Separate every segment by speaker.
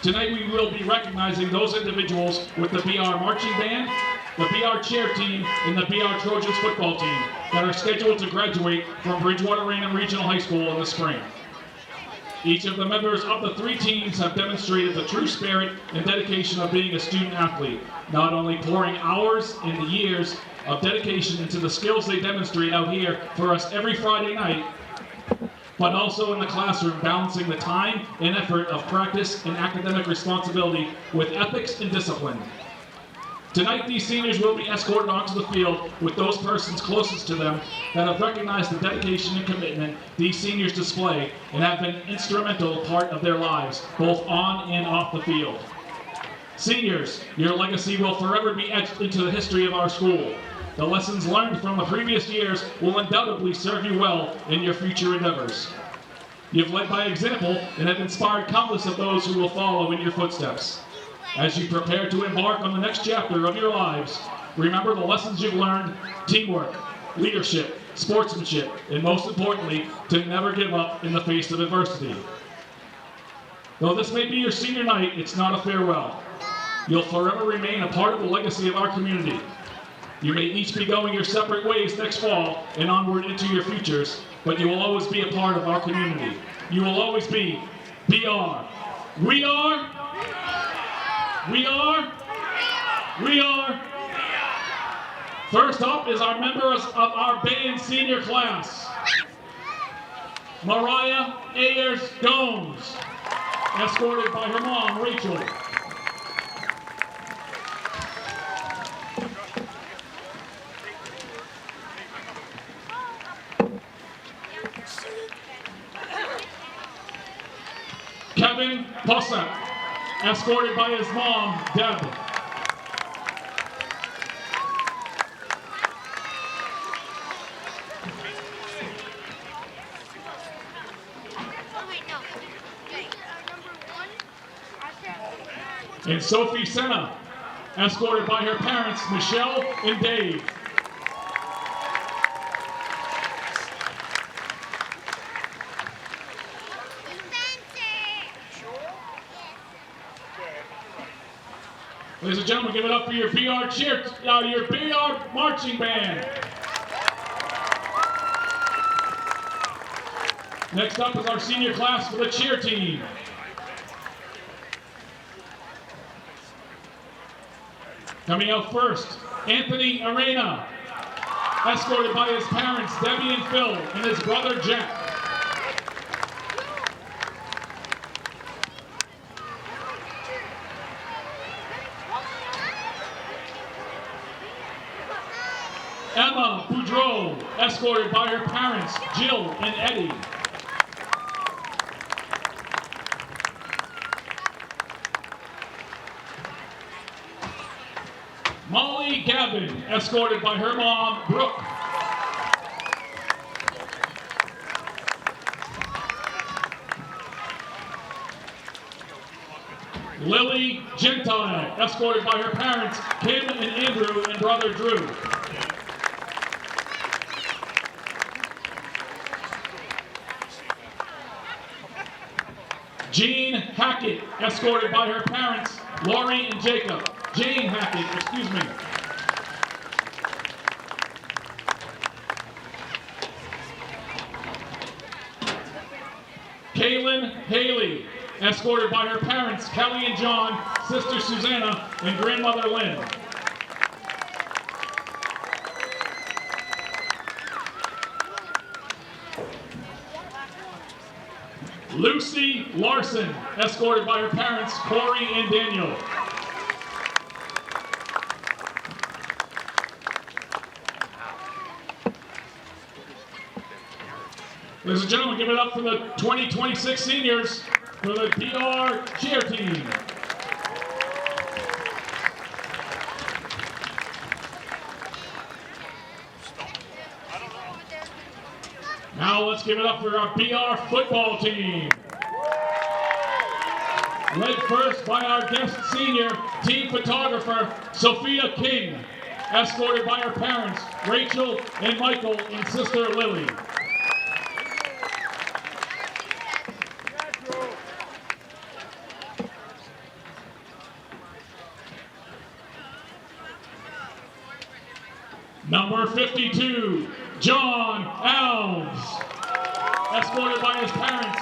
Speaker 1: Tonight we will be recognizing those individuals with the BR Marching Band, the BR Cheer Team, and the BR Trojans football team that are scheduled to graduate from Bridgewater-Raynham Regional High School in the spring. Each of the members of the three teams have demonstrated the true spirit and dedication of being a student athlete, not only pouring hours and the years of dedication into the skills they demonstrate out here for us every Friday night, but also in the classroom, balancing the time and effort of practice and academic responsibility with ethics and discipline. Tonight, these seniors will be escorted onto the field with those persons closest to them that have recognized the dedication and commitment these seniors display and have been an instrumental part of their lives, both on and off the field. Seniors, your legacy will forever be etched into the history of our school. The lessons learned from the previous years will undoubtedly serve you well in your future endeavors. You've led by example and have inspired countless of those who will follow in your footsteps. As you prepare to embark on the next chapter of your lives, remember the lessons you've learned: teamwork, leadership, sportsmanship, and most importantly, to never give up in the face of adversity. Though this may be your senior night, it's not a farewell. You'll forever remain a part of the legacy of our community. You may each be going your separate ways next fall and onward into your futures, but you will always be a part of our community. You will always be BR. We are. First up is our members of our band senior class. Mariah Ayers Gomes, escorted by her mom, Rachel. Kevin Possack, escorted by his mom, Deb. And Sophie Senna, escorted by her parents, Michelle and Dave. Ladies and gentlemen, give it up for your BR your BR Marching Band. Next up is our senior class for the cheer team. Coming out first, Anthony Arena, escorted by his parents, Debbie and Phil, and his brother, Jack. Emma Boudreau, escorted by her parents, Jill and Eddie. Molly Gavin, escorted by her mom, Brooke. Lily Gentile, escorted by her parents, Kim and Andrew and brother Drew. Jean Hackett, escorted by her parents, Lori and Jacob. Jane Hackett, excuse me. Kaylin Haley, escorted by her parents, Kelly and John, sister Susanna, and grandmother Lynn. Lucy Larson, escorted by her parents, Corey and Daniel. Ladies and gentlemen, give it up for the 2026 seniors for the BR cheer team. Now let's give it up for our BR football team. Led first by our guest senior team photographer, Sophia King, escorted by her parents, Rachel and Michael, and sister Lily. Number 52, John Alves, escorted by his parents,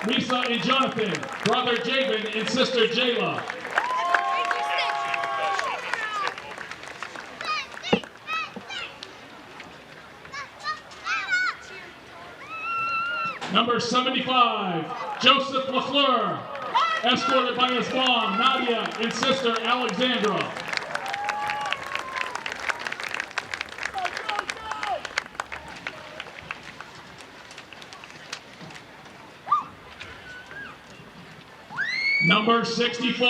Speaker 1: Lisa and Jonathan, brother Jabin and sister Jayla. Number 75, Joseph LaFleur, escorted by his mom, Nadia, and sister, Alexandra. Number 64,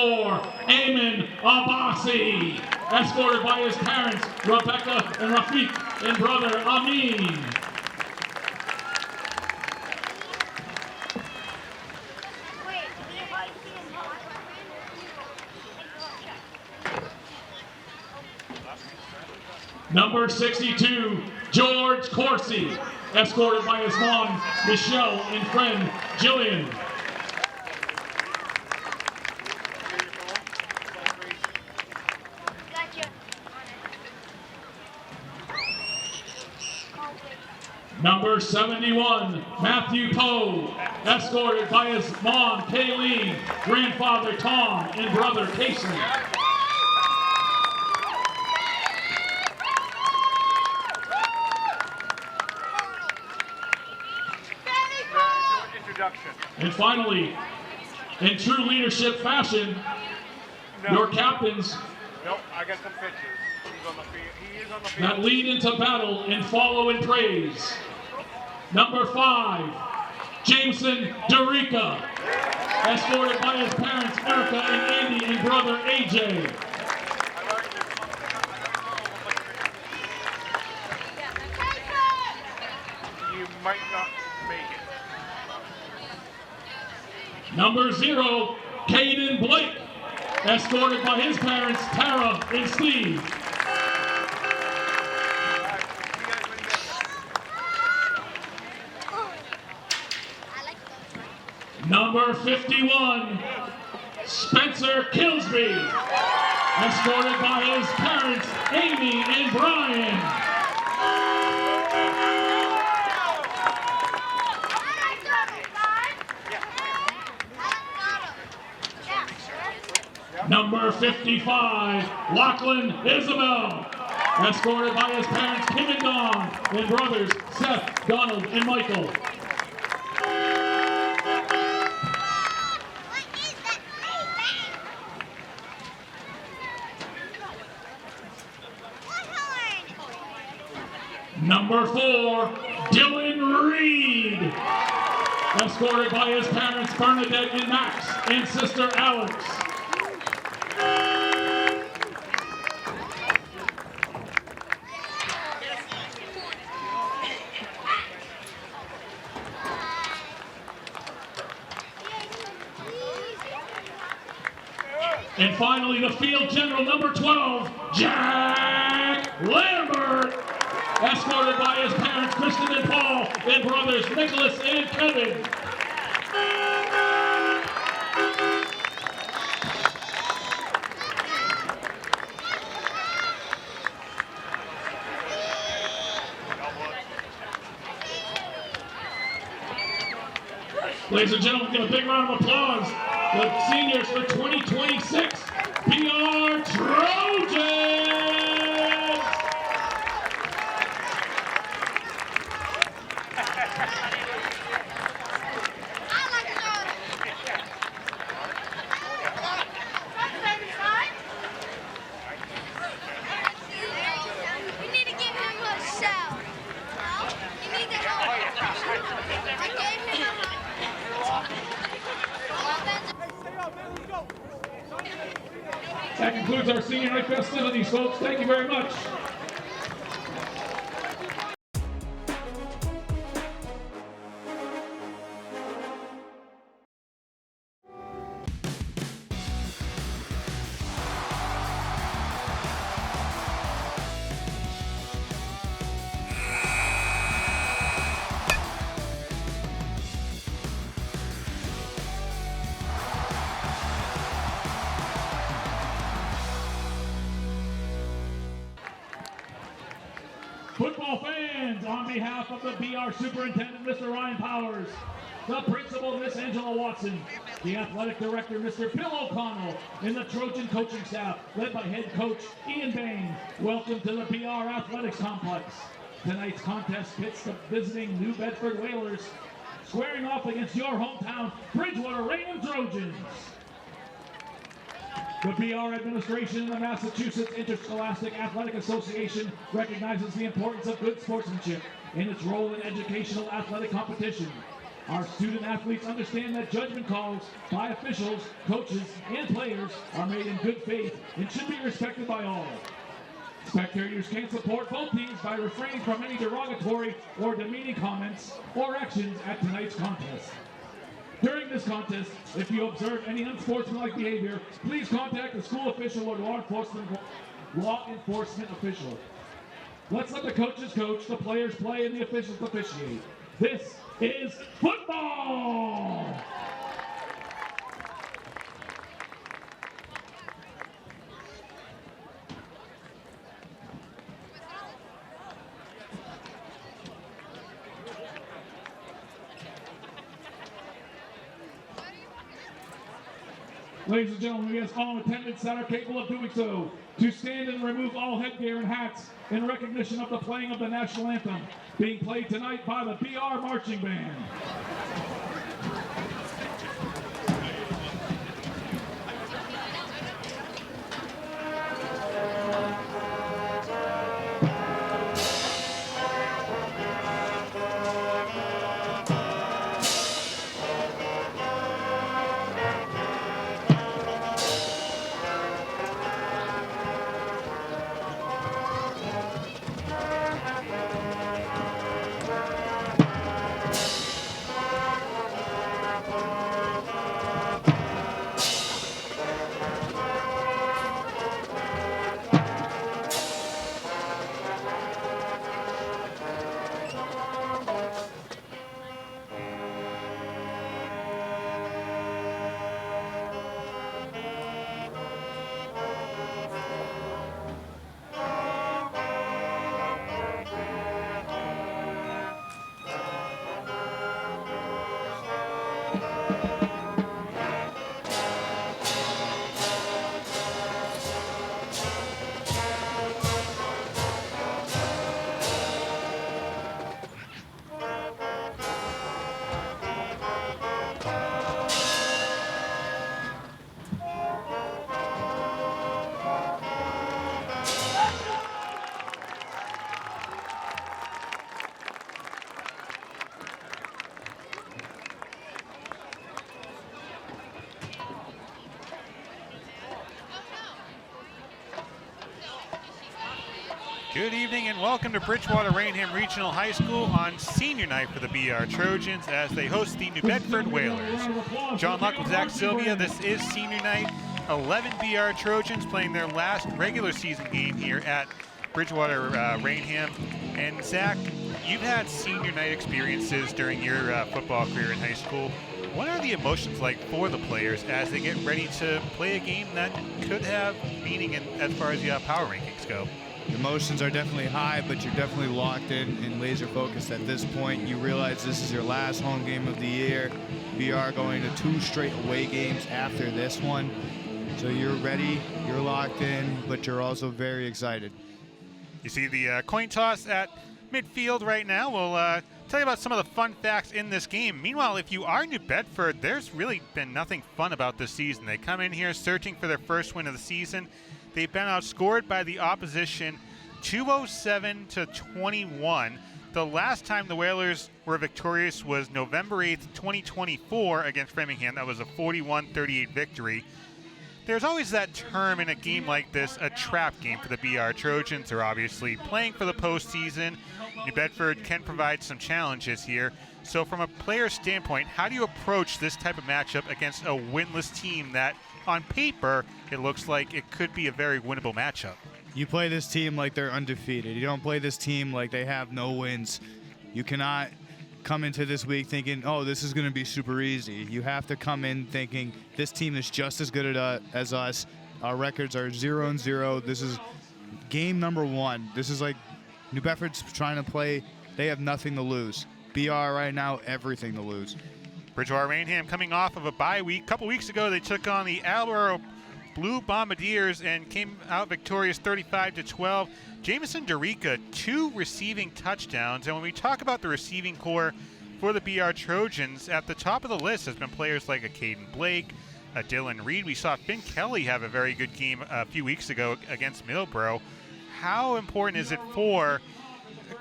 Speaker 1: Ayman Abbasi, escorted by his parents, Rebecca and Rafiq, and brother Amin. Number 62, George Corsi, escorted by his mom, Michelle, and friend, Jillian. Number 71, Matthew Poe, escorted by his mom, Kayleen, grandfather, Tom, and brother, Casey. And finally, in true leadership fashion, your captains
Speaker 2: Nope, I got some pictures. He's on the field. He is on the field.
Speaker 1: that lead into battle and follow in praise. Number 5, Jameson Derica, escorted by his parents, Erica and Andy, and brother, AJ.
Speaker 2: You might not make it.
Speaker 1: Number 0, Caden Blake, escorted by his parents, Tara and Steve. Number 51, Spencer Kilsby, escorted by his parents, Amy and Brian. Number 55, Lachlan Isabel, escorted by his parents, Kim and Dawn, and brothers, Seth, Donald, and Michael. Number 4, Dylan Reed, escorted by his parents, Bernadette and Max, and sister Alex. And finally, the field general, number 12, Jack Lambert, escorted by his parents, Kristen and Paul, and brothers, Nicholas and Kevin. Ladies and gentlemen, give a big round of applause. The seniors for 2026 PR Trojans! That concludes our senior night festivities, folks. Thank you very much. Football fans, on behalf of the BR Superintendent, Mr. Ryan Powers, the Principal, Miss Angela Watson, the Athletic Director, Mr. Bill O'Connell, and the Trojan coaching staff, led by Head Coach Ian Bain, welcome to the BR Athletics Complex. Tonight's contest pits the visiting New Bedford Whalers, squaring off against your hometown Bridgewater-Raynham Trojans. The BR administration and the Massachusetts Interscholastic Athletic Association recognizes the importance of good sportsmanship in its role in educational athletic competition. Our student athletes understand that judgment calls by officials, coaches, and players are made in good faith and should be respected by all. Spectators can support both teams by refraining from any derogatory or demeaning comments or actions at tonight's contest. During this contest, if you observe any unsportsmanlike behavior, please contact the school official or law enforcement official. Let's let the coaches coach, the players play, and the officials officiate. This is football! Ladies and gentlemen, we ask all in attendance that are capable of doing so to stand and remove all headgear and hats in recognition of the playing of the national anthem being played tonight by the BR Marching Band.
Speaker 3: Good evening and welcome to Bridgewater-Raynham Regional High School on senior night for the BR Trojans as they host the New Bedford Whalers. John Luck with Zach Sylvia. This is senior night. 11 BR Trojans playing their last regular season game here at Bridgewater-Raynham. And Zach, you've had senior night experiences during your football career in high school. What are the emotions like for the players as they get ready to play a game that could have meaning as far as the power rankings go?
Speaker 4: Emotions are definitely high, but you're definitely locked in and laser focused at this point. You realize this is your last home game of the year. We are going to 2 straight away games after this one. So you're ready, you're locked in, but you're also very excited.
Speaker 3: You see the coin toss at midfield right now. We'll tell you about some of the fun facts in this game. Meanwhile, if you are New Bedford, there's really been nothing fun about this season. They come in here searching for their first win of the season. They've been outscored by the opposition 207-21. The last time the Whalers were victorious was November 8th, 2024 against Framingham. That was a 41-38 victory. There's always that term in a game like this, a trap game for the BR Trojans. They're obviously playing for the postseason. New Bedford can provide some challenges here. So from a player standpoint, how do you approach this type of matchup against a winless team that, on paper, it looks like it could be a very winnable matchup?
Speaker 4: You play this team like they're undefeated. You don't play this team like they have no wins. You cannot come into this week thinking, oh, this is going to be super easy. You have to come in thinking this team is just as good as us. Our records are 0-0. This is game number 1. This is like New Bedford's trying to play. They have nothing to lose. BR right now, everything to lose.
Speaker 3: Bridgewater-Raynham coming off of a bye week. A couple weeks ago, they took on the Albaro Blue Bombardiers and came out victorious 35-12. Jamison Dorica, 2 receiving touchdowns. And when we talk about the receiving core for the BR Trojans, at the top of the list has been players like a Caden Blake, a Dylan Reed. We saw Finn Kelly have a very good game a few weeks ago against Millboro. How important is it for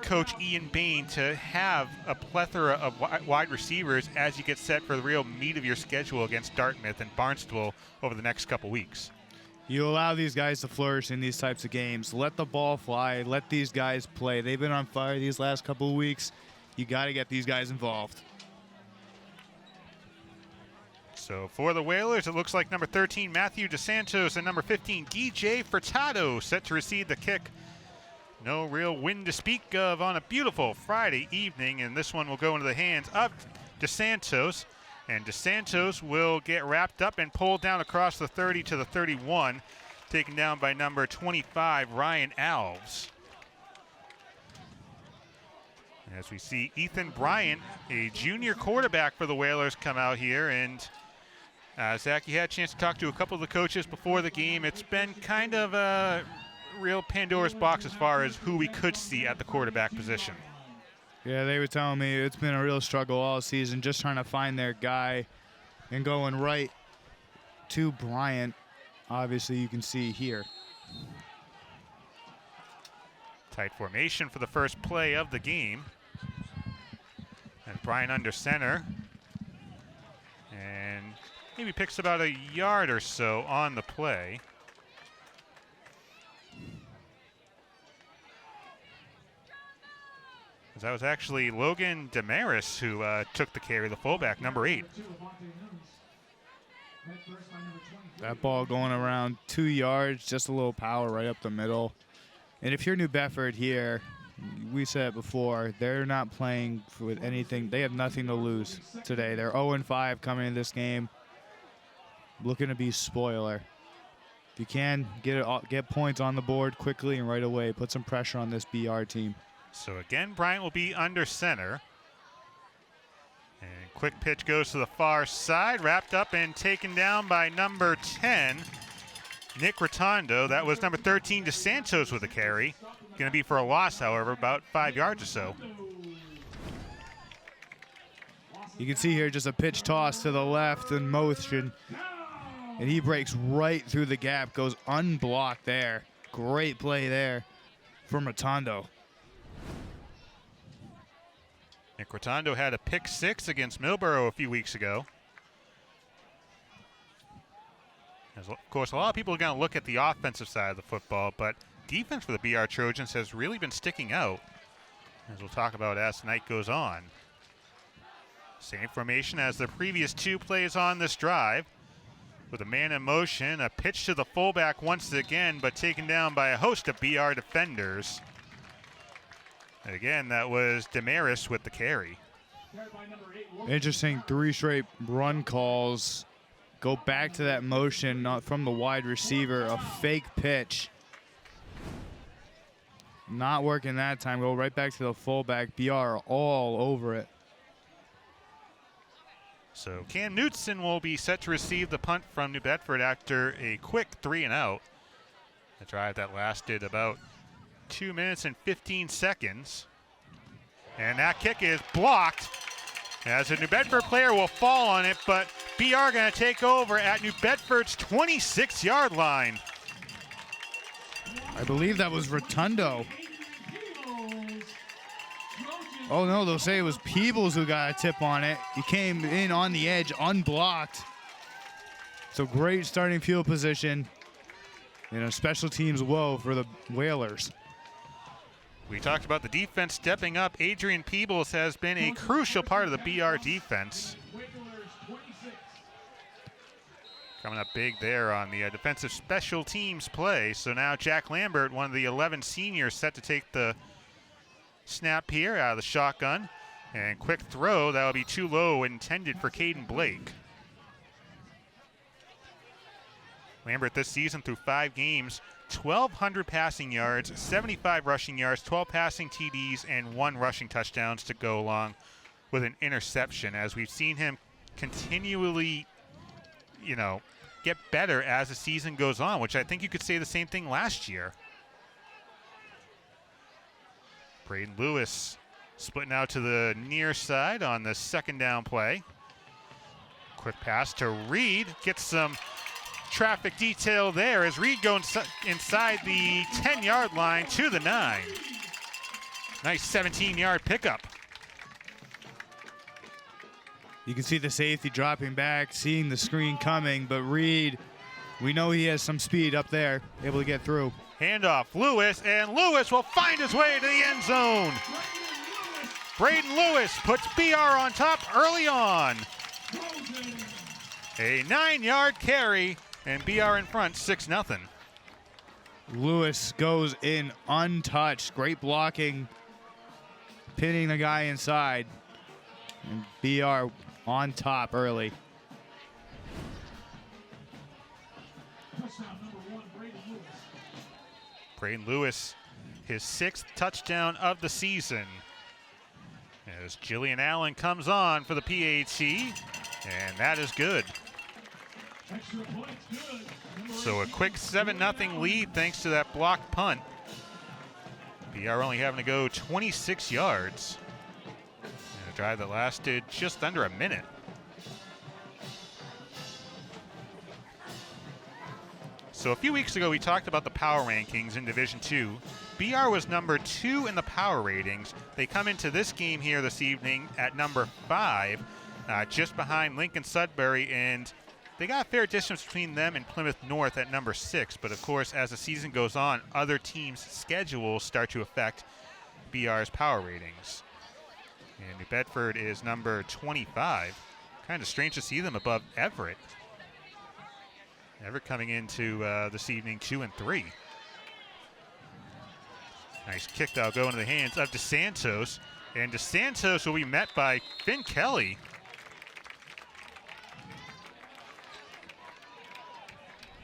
Speaker 3: Coach Ian Bain to have a plethora of wide receivers as you get set for the real meat of your schedule against Dartmouth and Barnstable over the next couple weeks?
Speaker 4: You allow these guys to flourish in these types of games. Let the ball fly. Let these guys play. They've been on fire these last couple of weeks. You got to get these guys involved.
Speaker 3: So for the Whalers, it looks like number 13, Matthew DeSantos, and number 15, DJ Furtado, set to receive the kick. No real wind to speak of on a beautiful Friday evening, and this one will go into the hands of DeSantos. And DeSantos will get wrapped up and pulled down across the 30 to the 31, taken down by number 25, Ryan Alves. As we see Ethan Bryant, a junior quarterback for the Whalers, come out here. And Zach, you had a chance to talk to a couple of the coaches before the game. It's been kind of a real Pandora's box as far as who we could see at the quarterback position.
Speaker 4: Yeah, they were telling me it's been a real struggle all season, just trying to find their guy and going right to Bryant. Obviously, you can see here.
Speaker 3: Tight formation for the first play of the game. And Bryant under center. And maybe picks about a yard or so on the play. That was actually Logan Damaris who took the carry, the fullback, number 8.
Speaker 4: That ball going around 2 yards, just a little power right up the middle. And if you're New Bedford here, we said it before, they're not playing with anything. They have nothing to lose today. They're 0-5 coming into this game, looking to be spoiler. If you can, get points on the board quickly and right away. Put some pressure on this BR team.
Speaker 3: So again, Bryant will be under center. And quick pitch goes to the far side, wrapped up and taken down by number 10, Nick Rotondo. That was number 13, DeSantos with a carry. Going to be for a loss, however, about 5 yards or so.
Speaker 4: You can see here just a pitch toss to the left in motion. And he breaks right through the gap, goes unblocked there. Great play there from Rotondo.
Speaker 3: Nick Rotondo had a pick 6 against Millboro a few weeks ago. Of course, a lot of people are going to look at the offensive side of the football, but defense for the BR Trojans has really been sticking out, as we'll talk about as the night goes on. Same formation as the previous 2 plays on this drive, with a man in motion, a pitch to the fullback once again, but taken down by a host of BR defenders. And again, that was Damaris with the carry.
Speaker 4: Interesting, 3 straight run calls. Go back to that motion, not from the wide receiver, a fake pitch. Not working that time. Go right back to the fullback. BR all over it.
Speaker 3: So Cam Knutson will be set to receive the punt from New Bedford after a quick 3-and-out. A drive that lasted about 2 minutes and 15 seconds. And that kick is blocked, as a New Bedford player will fall on it, but BR going to take over at New Bedford's 26-yard line.
Speaker 4: I believe that was Rotondo. Oh no, they'll say it was Peebles who got a tip on it. He came in on the edge, unblocked. So great starting field position. And a special teams woe for the Whalers.
Speaker 3: We talked about the defense stepping up. Adrian Peebles has been a crucial part of the BR defense. Coming up big there on the defensive special teams play. So now Jack Lambert, one of the 11 seniors, set to take the snap here out of the shotgun. And quick throw, that'll be too low, intended for Caden Blake. Lambert this season through 5 games, 1,200 passing yards, 75 rushing yards, 12 passing TDs, and 1 rushing touchdowns to go along with an interception, as we've seen him continually, get better as the season goes on, which I think you could say the same thing last year. Braden Lewis splitting out to the near side on the second down play. Quick pass to Reed, gets some traffic detail there as Reed goes inside the 10-yard line to the 9. Nice 17-yard pickup.
Speaker 4: You can see the safety dropping back, seeing the screen coming, but Reed, we know he has some speed up there, able to get through.
Speaker 3: Handoff, Lewis, and Lewis will find his way to the end zone. Braden Lewis puts BR on top early on. A 9-yard carry, and BR in front, 6-0.
Speaker 4: Lewis goes in untouched. Great blocking, pinning the guy inside. And BR on top early.
Speaker 3: Braden Lewis, his 6th touchdown of the season. As Jillian Allen comes on for the PAT, and that is good. So a quick 7-0 lead thanks to that blocked punt. BR only having to go 26 yards. And a drive that lasted just under a minute. So a few weeks ago, we talked about the power rankings in Division II. BR was number 2 in the power ratings. They come into this game here this evening at number 5, just behind Lincoln Sudbury, and they got a fair distance between them and Plymouth North at number 6. But of course, as the season goes on, other teams' schedules start to affect BR's power ratings. And New Bedford is number 25. Kind of strange to see them above Everett. Everett coming into this evening 2-3. Nice kick that'll go into the hands of DeSantos. And DeSantos will be met by Finn Kelly.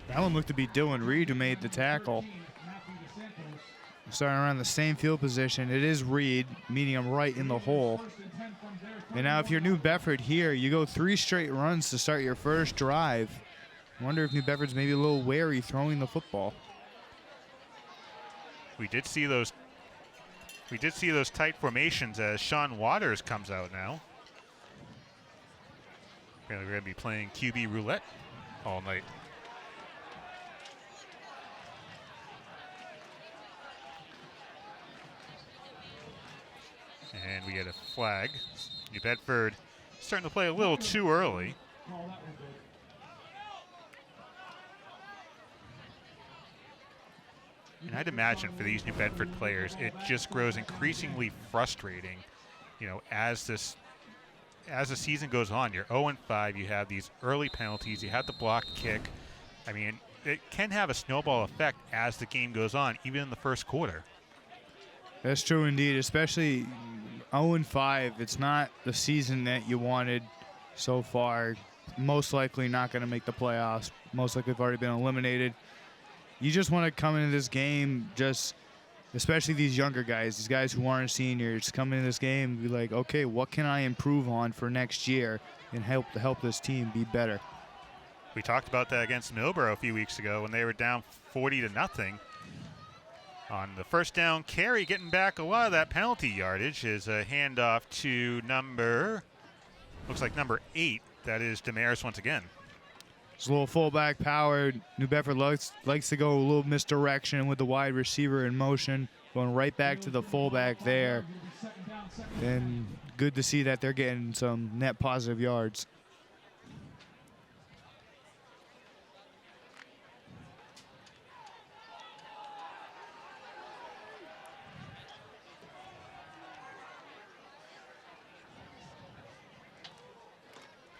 Speaker 4: That one looked to be Dylan Reed who made the tackle. Starting around the same field position. It is Reed, meeting him right in the hole. And now if you're New Bedford here, you go 3 straight runs to start your first drive. I wonder if New Bedford's maybe a little wary throwing the football.
Speaker 3: We did see those tight formations as Sean Waters comes out now. Apparently we're going to be playing QB roulette all night. And we get a flag. New Bedford starting to play a little too early. And I'd imagine for these New Bedford players, it just grows increasingly frustrating, as the season goes on. You're 0-5, you have these early penalties, you have the blocked kick. I mean, it can have a snowball effect as the game goes on, even in the first quarter.
Speaker 4: That's true indeed, especially 0-5. It's not the season that you wanted so far. Most likely not going to make the playoffs. Most likely have already been eliminated. You just want to come into this game, especially these younger guys, these guys who aren't seniors, come into this game and be like, okay, what can I improve on for next year and help this team be better?
Speaker 3: We talked about that against Millborough a few weeks ago when they were down 40-0. On the first down carry, getting back a lot of that penalty yardage is a handoff to number 8. That is Damaris once again.
Speaker 4: It's a little fullback power. New Bedford likes to go a little misdirection with the wide receiver in motion, going right back to the fullback there. And good to see that they're getting some net positive yards.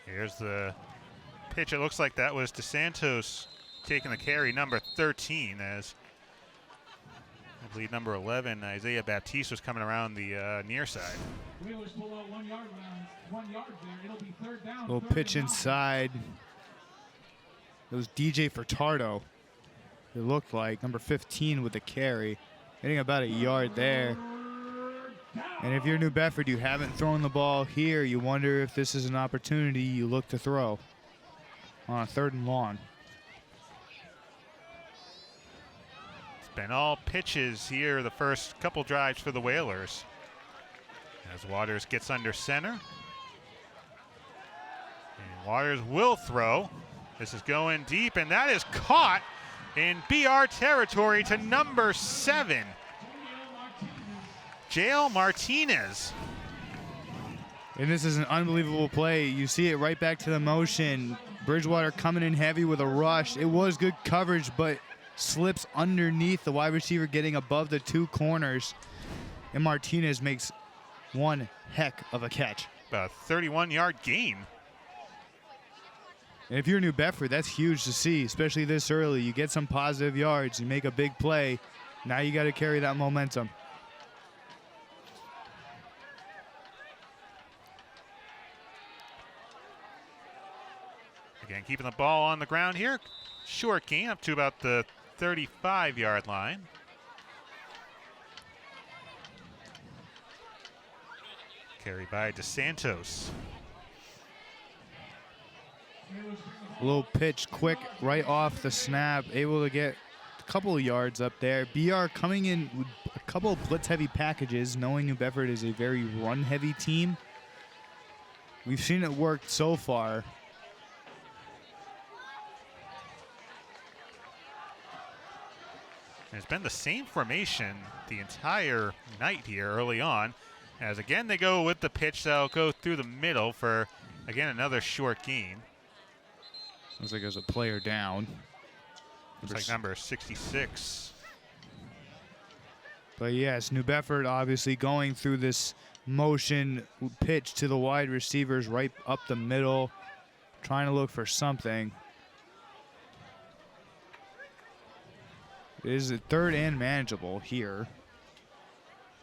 Speaker 3: Here's the pitch. It looks like that was DeSantos taking the carry, number 13, as I believe number 11, Isaiah Baptiste, was coming around the near side.
Speaker 1: Wheelers pull out 1 yard there. It'll be third down.
Speaker 4: Little pitch inside. It was DJ Furtado. It looked like number 15 with the carry, hitting about a yard there. And if you're New Bedford, you haven't thrown the ball here, you wonder if this is an opportunity you look to throw on a 3rd and long.
Speaker 3: It's been all pitches here the first couple drives for the Whalers. As Waters gets under center. And Waters will throw. This is going deep, and that is caught in BR territory to number 7. Jael Martinez.
Speaker 4: And this is an unbelievable play. You see it right back to the motion. Bridgewater coming in heavy with a rush. It was good coverage, but slips underneath the wide receiver, getting above the 2 corners. And Martinez makes one heck of a catch.
Speaker 3: About a 31-yard gain.
Speaker 4: And if you're New Bedford, that's huge to see, especially this early. You get some positive yards, you make a big play. Now you got to carry that momentum.
Speaker 3: Again, keeping the ball on the ground here. Short gain up to about the 35-yard line. Carried by DeSantos.
Speaker 4: A little pitch quick right off the snap, able to get a couple of yards up there. BR coming in with a couple of blitz-heavy packages, knowing New Bedford is a very run-heavy team. We've seen it work so far.
Speaker 3: It's been the same formation the entire night here early on. As again, they go with the pitch that'll go through the middle for, again, another short gain.
Speaker 4: Looks like there's a player down.
Speaker 3: Looks like number 66.
Speaker 4: But yes, New Bedford obviously going through this motion pitch to the wide receivers right up the middle, trying to look for something. It is a 3rd and manageable here.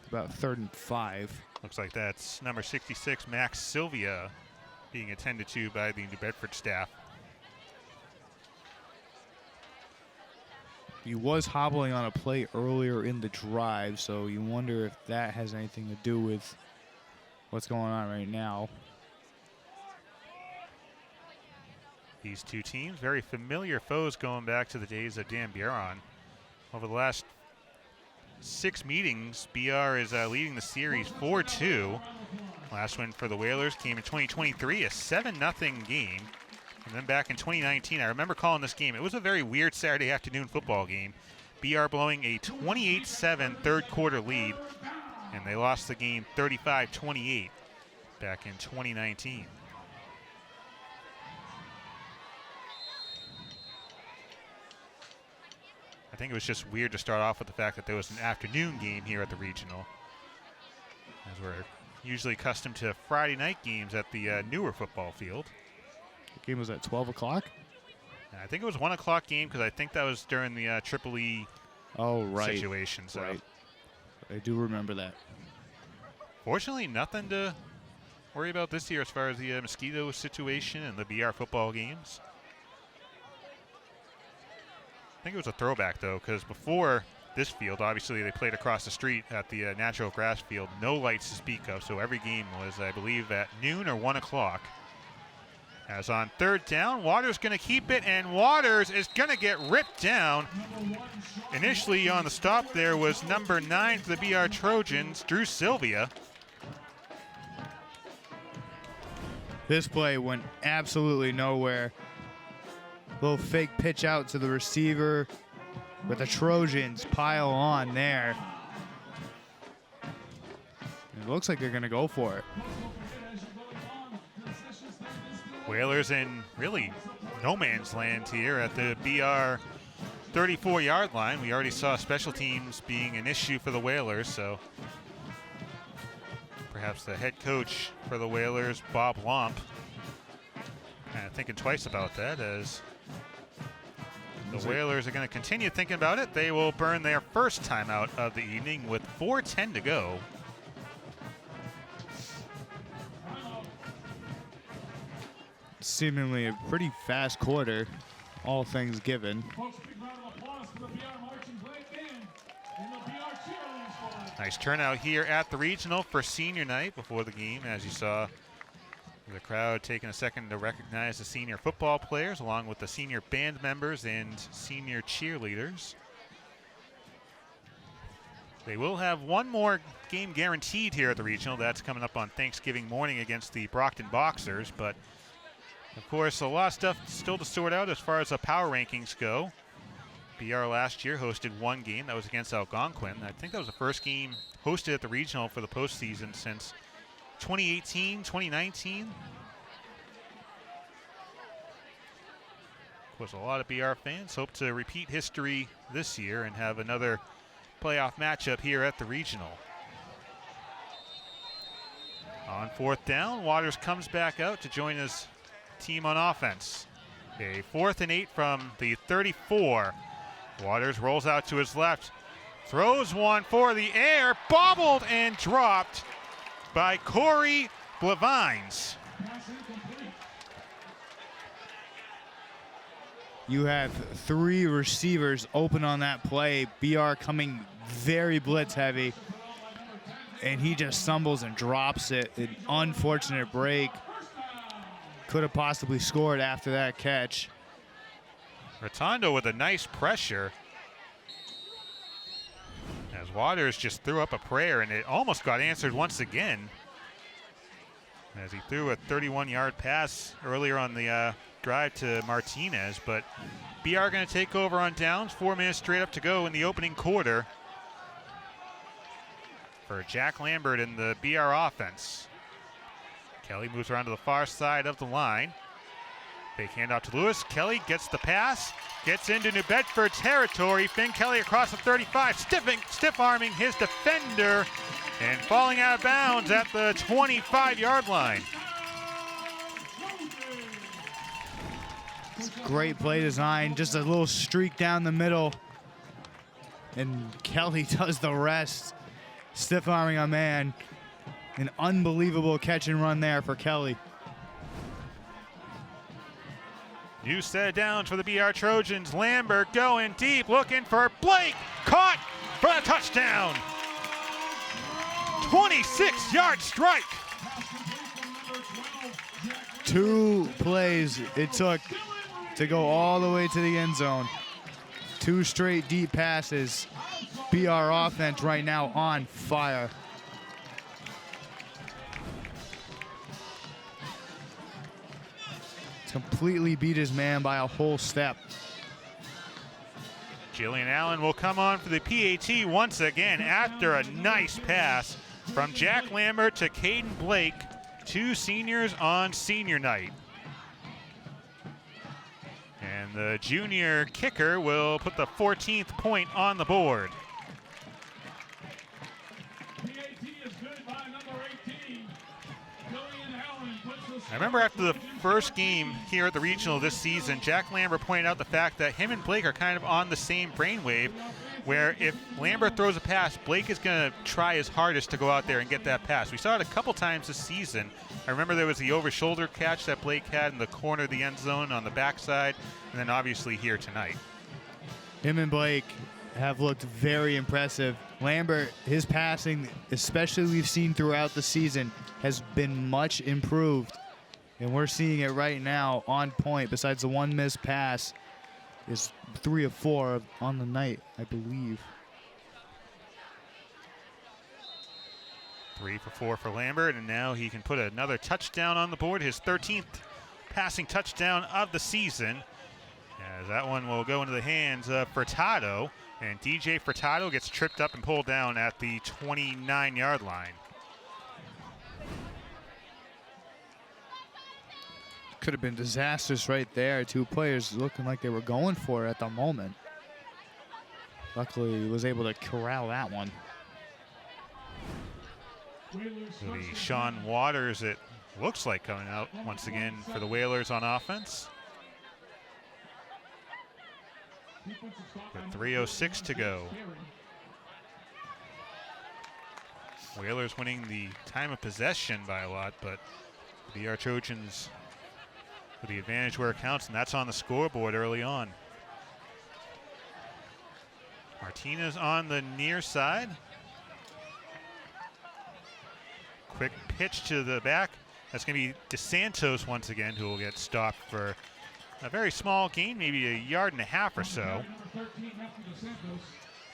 Speaker 4: About 3rd and 5.
Speaker 3: Looks like that's number 66, Max Sylvia, being attended to by the New Bedford staff.
Speaker 4: He was hobbling on a play earlier in the drive, so you wonder if that has anything to do with what's going on right now.
Speaker 3: These two teams, very familiar foes going back to the days of Dan Bieron. Over the last 6 meetings, BR is leading the series 4-2. Last win for the Whalers came in 2023, a 7-0 game. And then back in 2019, I remember calling this game. It was a very weird Saturday afternoon football game. BR blowing a 28-7 third quarter lead, and they lost the game 35-28 back in 2019. I think it was just weird to start off with the fact that there was an afternoon game here at the regional, as we're usually accustomed to Friday night games at the newer football field.
Speaker 4: The game was at 12 o'clock?
Speaker 3: I think it was 1 o'clock game because I think that was during the Triple E situation. So.
Speaker 4: Right. I do remember that.
Speaker 3: Fortunately, nothing to worry about this year as far as the mosquito situation and the BR football games. I think it was a throwback, though, because before this field, obviously they played across the street at the natural grass field. No lights to speak of, so every game was, I believe, at noon or 1 o'clock. As on 3rd down, Waters going to keep it, and Waters is going to get ripped down. Initially on the stop there was number 9 for the BR Trojans, Drew Sylvia.
Speaker 4: This play went absolutely nowhere. Little fake pitch out to the receiver, but the Trojans pile on there. It looks like they're going to go for it.
Speaker 3: Whalers in really no man's land here at the BR 34-yard line. We already saw special teams being an issue for the Whalers, so perhaps the head coach for the Whalers, Bob Lomp, thinking twice about that, as the Whalers are going to continue thinking about it. They will burn their first timeout of the evening with 4:10 to go.
Speaker 4: Seemingly a pretty fast quarter. all things given.
Speaker 1: Folks, big round of applause for the BR Marching Band and the BR cheerleading squad.
Speaker 3: Nice turnout here at the regional for senior night before the game, as you saw the crowd taking a second to recognize the senior football players along with the senior band members and senior cheerleaders. They will have one more game guaranteed here at the regional. That's coming up on Thanksgiving morning against the Brockton Boxers. But, of course, a lot of stuff still to sort out as far as the power rankings go. BR last year hosted one game. That was against Algonquin. I think that was the first game hosted at the regional for the postseason since 2018, 2019. Of course, a lot of BR fans hope to repeat history this year and have another playoff matchup here at the regional. On fourth down, Waters comes back out to join his team on offense. A 4th and 8 from the 34. Waters rolls out to his left, throws one for the air, bobbled and dropped by Corey Blevines.
Speaker 4: You have 3 receivers open on that play. BR coming very blitz heavy, and he just stumbles and drops it. An unfortunate break. Could have possibly scored after that catch.
Speaker 3: Rotondo with a nice pressure as Waters just threw up a prayer, and it almost got answered once again as he threw a 31-yard pass earlier on the drive to Martinez. But BR going to take over on downs. 4 minutes straight up to go in the opening quarter for Jack Lambert in the BR offense. Kelly moves around to the far side of the line. Fake handoff to Lewis. Kelly gets the pass, gets into New Bedford territory. Finn Kelly across the 35, stiff-arming his defender and falling out of bounds at the 25-yard line.
Speaker 4: Great play design, just a little streak down the middle, and Kelly does the rest. Stiff-arming a man. An unbelievable catch and run there for Kelly.
Speaker 3: New set of downs for the BR Trojans. Lambert going deep, looking for Blake. Caught for a touchdown. 26-yard strike.
Speaker 4: 2 plays it took to go all the way to the end zone. 2 straight deep passes. BR offense right now on fire. Completely beat his man by a whole step.
Speaker 3: Jillian Allen will come on for the PAT once again after a nice pass from Jack Lambert to Caden Blake, 2 seniors on senior night. And the junior kicker will put the 14th point on the board. I remember after the first game here at the regional this season, Jack Lambert pointed out the fact that him and Blake are kind of on the same brainwave, where if Lambert throws a pass, Blake is going to try his hardest to go out there and get that pass. We saw it a couple times this season. I remember there was the over-shoulder catch that Blake had in the corner of the end zone on the backside, and then obviously here tonight.
Speaker 4: Him and Blake have looked very impressive. Lambert, his passing, especially we've seen throughout the season, has been much improved. And we're seeing it right now on point. Besides the 1 missed pass, is 3 of 4 on the night, I believe.
Speaker 3: 3 for 4 for Lambert, and now he can put another touchdown on the board, his 13th passing touchdown of the season. As that one will go into the hands of Furtado, and DJ Furtado gets tripped up and pulled down at the 29-yard line.
Speaker 4: Could have been disastrous right there. 2 players looking like they were going for it at the moment. Luckily, he was able to corral that one.
Speaker 3: It'll be Sean Waters, it looks like, coming out once again for the Whalers on offense. With 3:06 to go. Whalers winning the time of possession by a lot, but the BR Trojans with the advantage where it counts, and that's on the scoreboard early on. Martinez on the near side. Quick pitch to the back. That's going to be DeSantos once again, who will get stopped for a very small gain, maybe a yard and a half or so.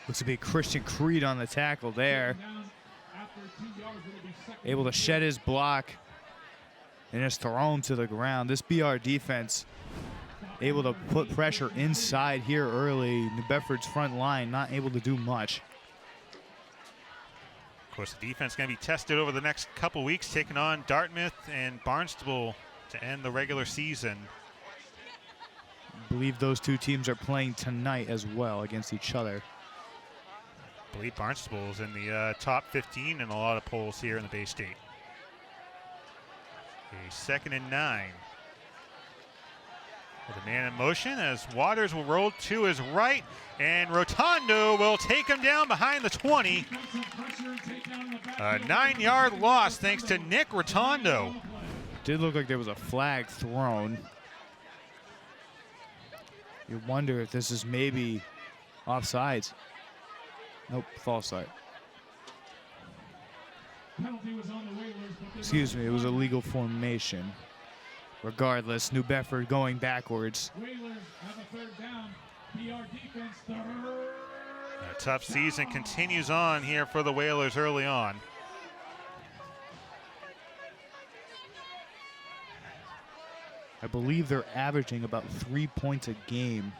Speaker 4: Looks to be Christian Creed on the tackle there. Able to shed his block and is thrown to the ground. This BR defense able to put pressure inside here early. New Bedford's front line not able to do much.
Speaker 3: Of course, the defense going to be tested over the next couple weeks, taking on Dartmouth and Barnstable to end the regular season.
Speaker 4: I believe those two teams are playing tonight as well against each other.
Speaker 3: I believe Barnstable is in the top 15 in a lot of polls here in the Bay State. A 2nd and 9. With a man in motion as Waters will roll to his right, and Rotondo will take him down behind the 20. A 9-yard loss thanks to Nick Rotondo.
Speaker 4: Did look like there was a flag thrown. You wonder if this is maybe offsides. Nope, false start. Excuse me, it was a legal formation. Regardless, New Bedford going backwards.
Speaker 3: A tough season continues on here for the Whalers early on.
Speaker 4: I believe they're averaging about 3 points a game.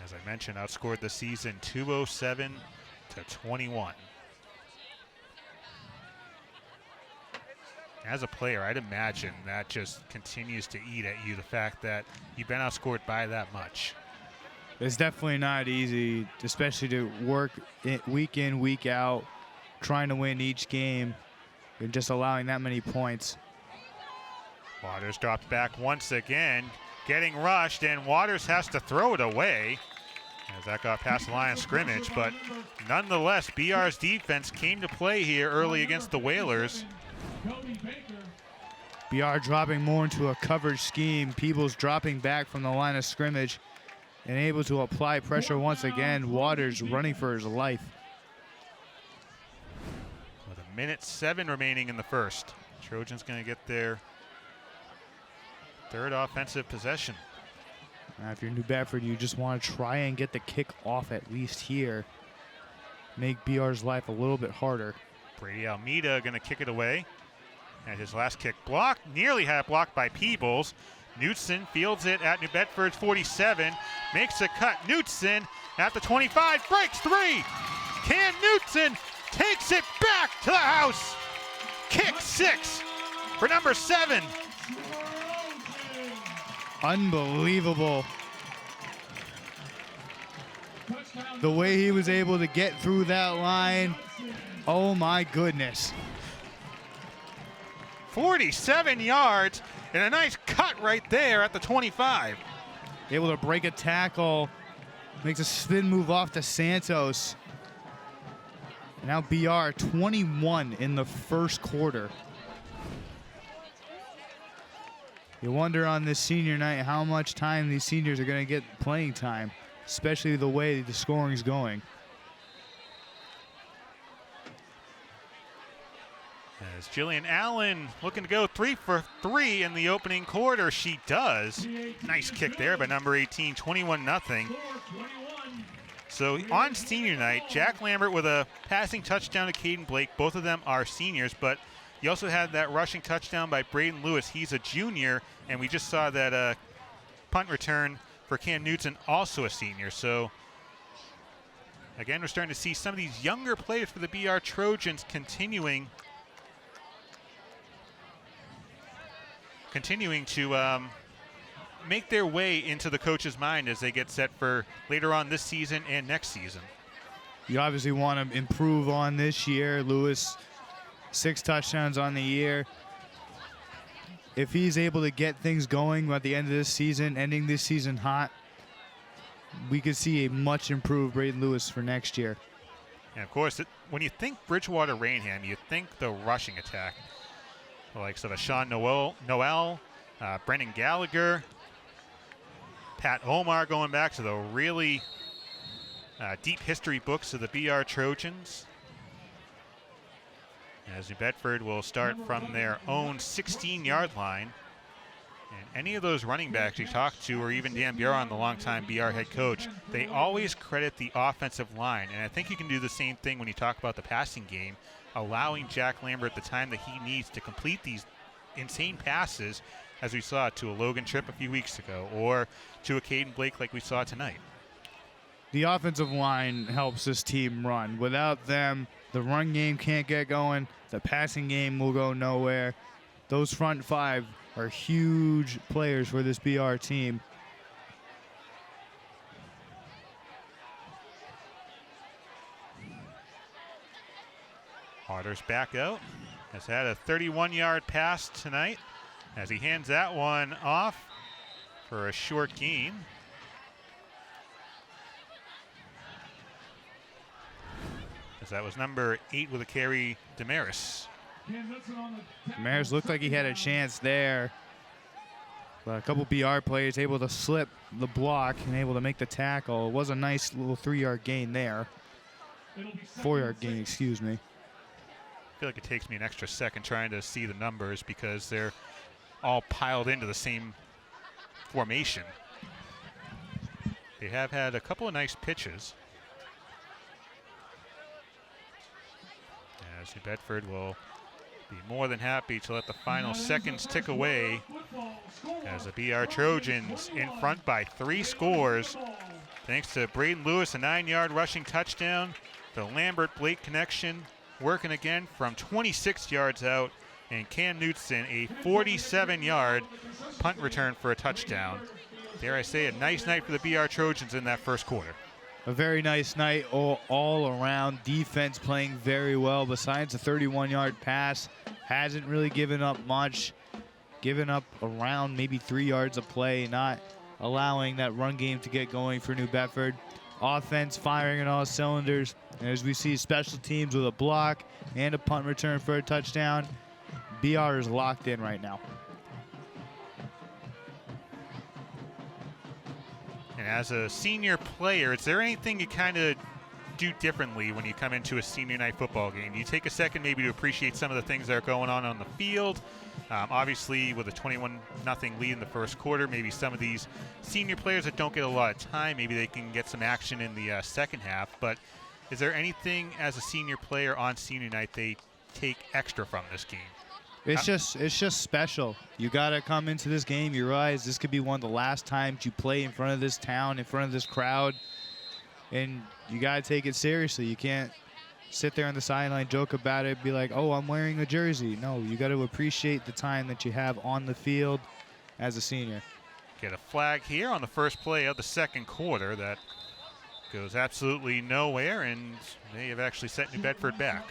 Speaker 3: As I mentioned, outscored the season 207 to 21. As a player, I'd imagine that just continues to eat at you, the fact that you've been outscored by that much.
Speaker 4: It's definitely not easy, especially to work week in, week out, trying to win each game and just allowing that many points.
Speaker 3: Waters dropped back once again, getting rushed, and Waters has to throw it away as that got past the line of scrimmage. But nonetheless, BR's defense came to play here early against the Whalers.
Speaker 4: BR dropping more into a coverage scheme. Peebles dropping back from the line of scrimmage and able to apply pressure once again. Waters running for his life.
Speaker 3: With 1:07 remaining in the first, Trojans going to get their third offensive possession.
Speaker 4: If you're New Bedford, you just want to try and get the kick off at least here. Make BR's life a little bit harder.
Speaker 3: Brady Almeida going to kick it away. And his last kick blocked, nearly had it blocked by Peebles. Knutson fields it at New Bedford's 47, makes a cut. Knutson at the 25, breaks 3. Cam Knutson takes it back to the house. Kick 6 for number 7.
Speaker 4: Unbelievable. The way he was able to get through that line. Oh my goodness.
Speaker 3: 47 yards and a nice cut right there at the 25.
Speaker 4: Able to break a tackle. Makes a spin move off to Santos. Now BR 21 in the first quarter. You wonder on this senior night how much time these seniors are going to get playing time, especially the way the scoring is going.
Speaker 3: As Jillian Allen looking to go 3 for 3 in the opening quarter. She does. Nice kick there by number 18, 21-0. So on senior night, Jack Lambert with a passing touchdown to Caden Blake. Both of them are seniors, but you also had that rushing touchdown by Braden Lewis. He's a junior, and we just saw that punt return for Cam Knutson, also a senior. So again, we're starting to see some of these younger players for the BR Trojans continuing to make their way into the coach's mind as they get set for later on this season and next season.
Speaker 4: You obviously want to improve on this year. Lewis, 6 touchdowns on the year. If he's able to get things going at the end of this season, ending this season hot, we could see a much improved Braden Lewis for next year.
Speaker 3: And of course, when you think Bridgewater-Raynham, you think the rushing attack. The likes of a Sean Noel, Brennan Gallagher, Pat Omar, going back to the really deep history books of the BR Trojans. As New Bedford will start from their own 16-yard line. And any of those running backs you talk to, or even Dan Buron, the longtime BR head coach, they always credit the offensive line. And I think you can do the same thing when you talk about the passing game, allowing Jack Lambert the time that he needs to complete these insane passes, as we saw to a Logan Tripp a few weeks ago, or to a Caden Blake like we saw tonight.
Speaker 4: The offensive line helps this team run. Without them, the run game can't get going. The passing game will go nowhere. Those front five are huge players for this BR team.
Speaker 3: Harder's back out. Has had a 31-yard pass tonight as he hands that one off for a short gain. As that was number 8 with a carry, Damaris.
Speaker 4: Damaris looked like he had a chance there. But a couple BR players able to slip the block and able to make the tackle. It was a nice little 3-yard gain there. 4-yard gain, excuse me.
Speaker 3: I feel like it takes me an extra second trying to see the numbers because they're all piled into the same formation. They have had a couple of nice pitches. As New Bedford will be more than happy to let the final seconds tick away as the BR Trojans in front by 3 scores. Thanks to Braden Lewis, a 9-yard rushing touchdown. The Lambert-Blake connection working again from 26 yards out. And Cam Knutson, a 47-yard punt return for a touchdown. Dare I say, a nice night for the BR Trojans in that first quarter.
Speaker 4: A very nice night all around. Defense playing very well. Besides the 31-yard pass, hasn't really given up much. Given up around maybe 3 yards of play, not allowing that run game to get going for New Bedford. Offense firing on all cylinders. And as we see special teams with a block and a punt return for a touchdown, BR is locked in right now.
Speaker 3: And as a senior player, is there anything you kind of do differently when you come into a senior night football game? Do you take a second maybe to appreciate some of the things that are going on the field? Obviously, with a 21-0 lead in the first quarter, maybe some of these senior players that don't get a lot of time, maybe they can get some action in the second half. But is there anything as a senior player on senior night they take extra from this game?
Speaker 4: It's just special. You got to come into this game. You realize this could be one of the last times you play in front of this town, in front of this crowd. And you got to take it seriously. You can't sit there on the sideline, joke about it, be like, oh, I'm wearing a jersey. No, you got to appreciate the time that you have on the field as a senior.
Speaker 3: Get a flag here on the first play of the second quarter that goes absolutely nowhere, and they have actually set New Bedford back.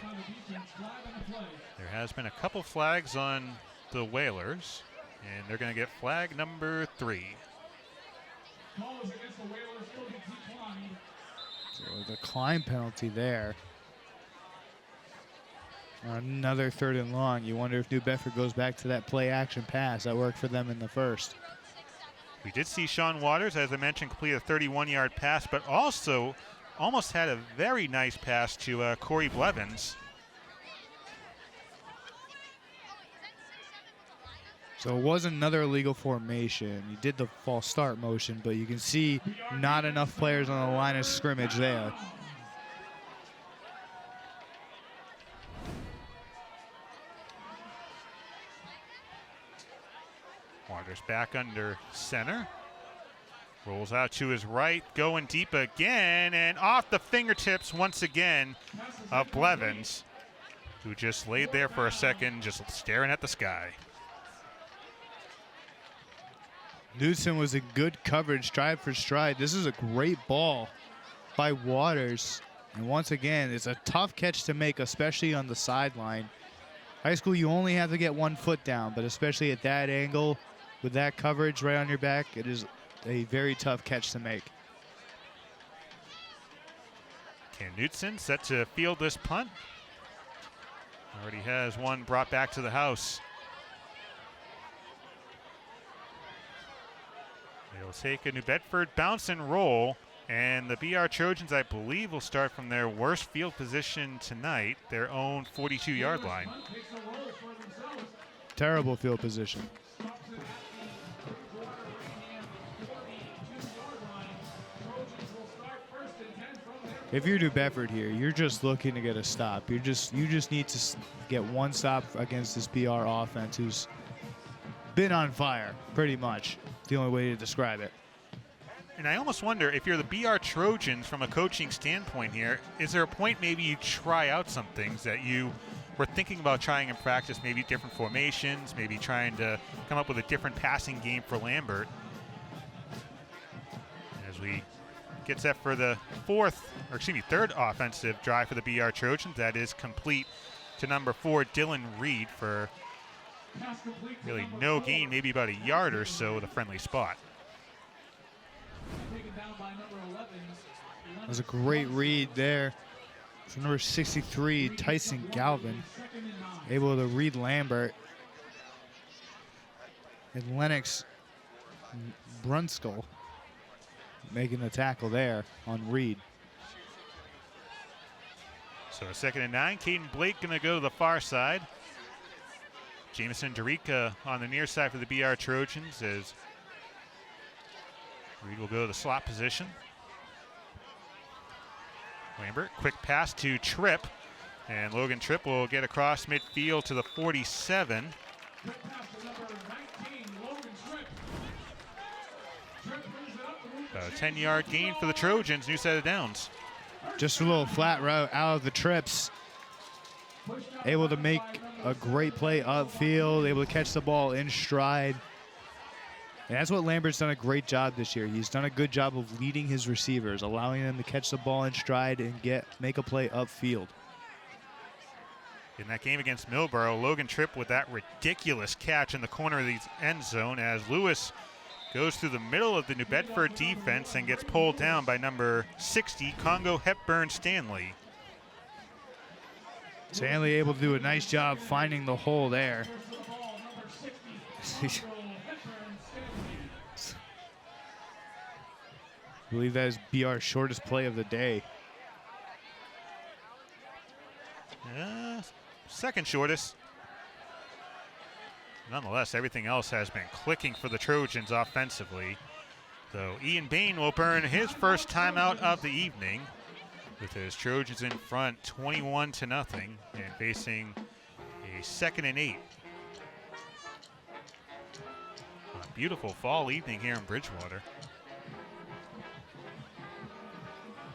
Speaker 3: There has been a couple flags on the Whalers, and they're going to get flag number 3.
Speaker 4: So a decline penalty there. Another 3rd and long. You wonder if New Bedford goes back to that play action pass that worked for them in the first.
Speaker 3: We did see Sean Waters, as I mentioned, complete a 31-yard pass, but also almost had a very nice pass to Corey Blevins.
Speaker 4: So it was another illegal formation. He did the false start motion, but you can see not enough players on the line of scrimmage there.
Speaker 3: Waters back under center. Rolls out to his right, going deep again, and off the fingertips once again of Blevins, who just laid there for a second, just staring at the sky.
Speaker 4: Knudsen was in good coverage, stride for stride. This is a great ball by Waters. And once again, it's a tough catch to make, especially on the sideline. High school, you only have to get 1 foot down, but especially at that angle, with that coverage right on your back, it is a very tough catch to make.
Speaker 3: Cam Knudsen set to field this punt. Already has one brought back to the house They'll take a New Bedford bounce and roll, and the BR Trojans, I believe, will start from their worst field position tonight, their own 42-yard line.
Speaker 4: Terrible field position. If you're New Bedford here, you're just looking to get a stop. You just need to get one stop against this BR offense, who's been on fire, pretty much. The only way to describe it.
Speaker 3: And I almost wonder if you're the BR Trojans from a coaching standpoint here, is there a point maybe you try out some things that you were thinking about trying in practice, maybe different formations, maybe trying to come up with a different passing game for Lambert? As we get set for the third offensive drive for the BR Trojans, that is complete to number 4, Dylan Reed, for really no gain, maybe about a yard or so with a friendly spot.
Speaker 4: That was a great read there from number 63, Tyson Galvin, able to read Lambert. And Lennox Brunskill making the tackle there on Reed.
Speaker 3: So a 2nd and 9. Caden Blake going to go to the far side. Jameson Dorica on the near side for the BR Trojans, as Reed will go to the slot position. Lambert, quick pass to Tripp, and Logan Tripp will get across midfield to the 47. A 10-yard gain for the Trojans, new set of downs.
Speaker 4: Just a little flat route out of the Trips. Able to make a great play upfield, able to catch the ball in stride. And that's what Lambert's done a great job this year. He's done a good job of leading his receivers, allowing them to catch the ball in stride and make a play upfield.
Speaker 3: In that game against Millborough, Logan Tripp with that ridiculous catch in the corner of the end zone as Lewis goes through the middle of the New Bedford defense and gets pulled down by number 60, Congo Hepburn Stanley.
Speaker 4: Stanley able to do a nice job finding the hole there. I believe that is BR's shortest play of the day.
Speaker 3: Second shortest. Nonetheless, everything else has been clicking for the Trojans offensively. Though Ian Bain will burn his first timeout of the evening, with his Trojans in front 21-0 and facing a 2nd and 8. A beautiful fall evening here in Bridgewater.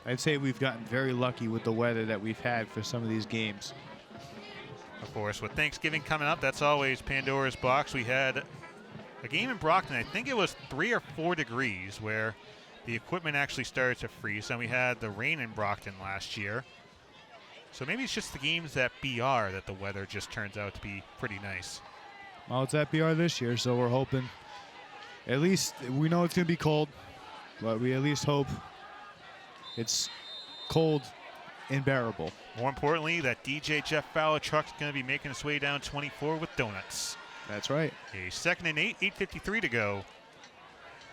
Speaker 4: I'd say we've gotten very lucky with the weather that we've had for some of these games.
Speaker 3: Of course, with Thanksgiving coming up, that's always Pandora's box. We had a game in Brockton, I think it was 3 or 4 degrees, where the equipment actually started to freeze. And we had the rain in Brockton last year. So maybe it's just the games at BR that the weather just turns out to be pretty nice.
Speaker 4: Well, it's at BR this year, so we're hoping. At least we know it's going to be cold, but we at least hope it's cold and bearable.
Speaker 3: More importantly, that DJ Jeff Fowler truck's going to be making its way down 24 with donuts.
Speaker 4: That's right.
Speaker 3: A 2nd and 8, 8:53 to go.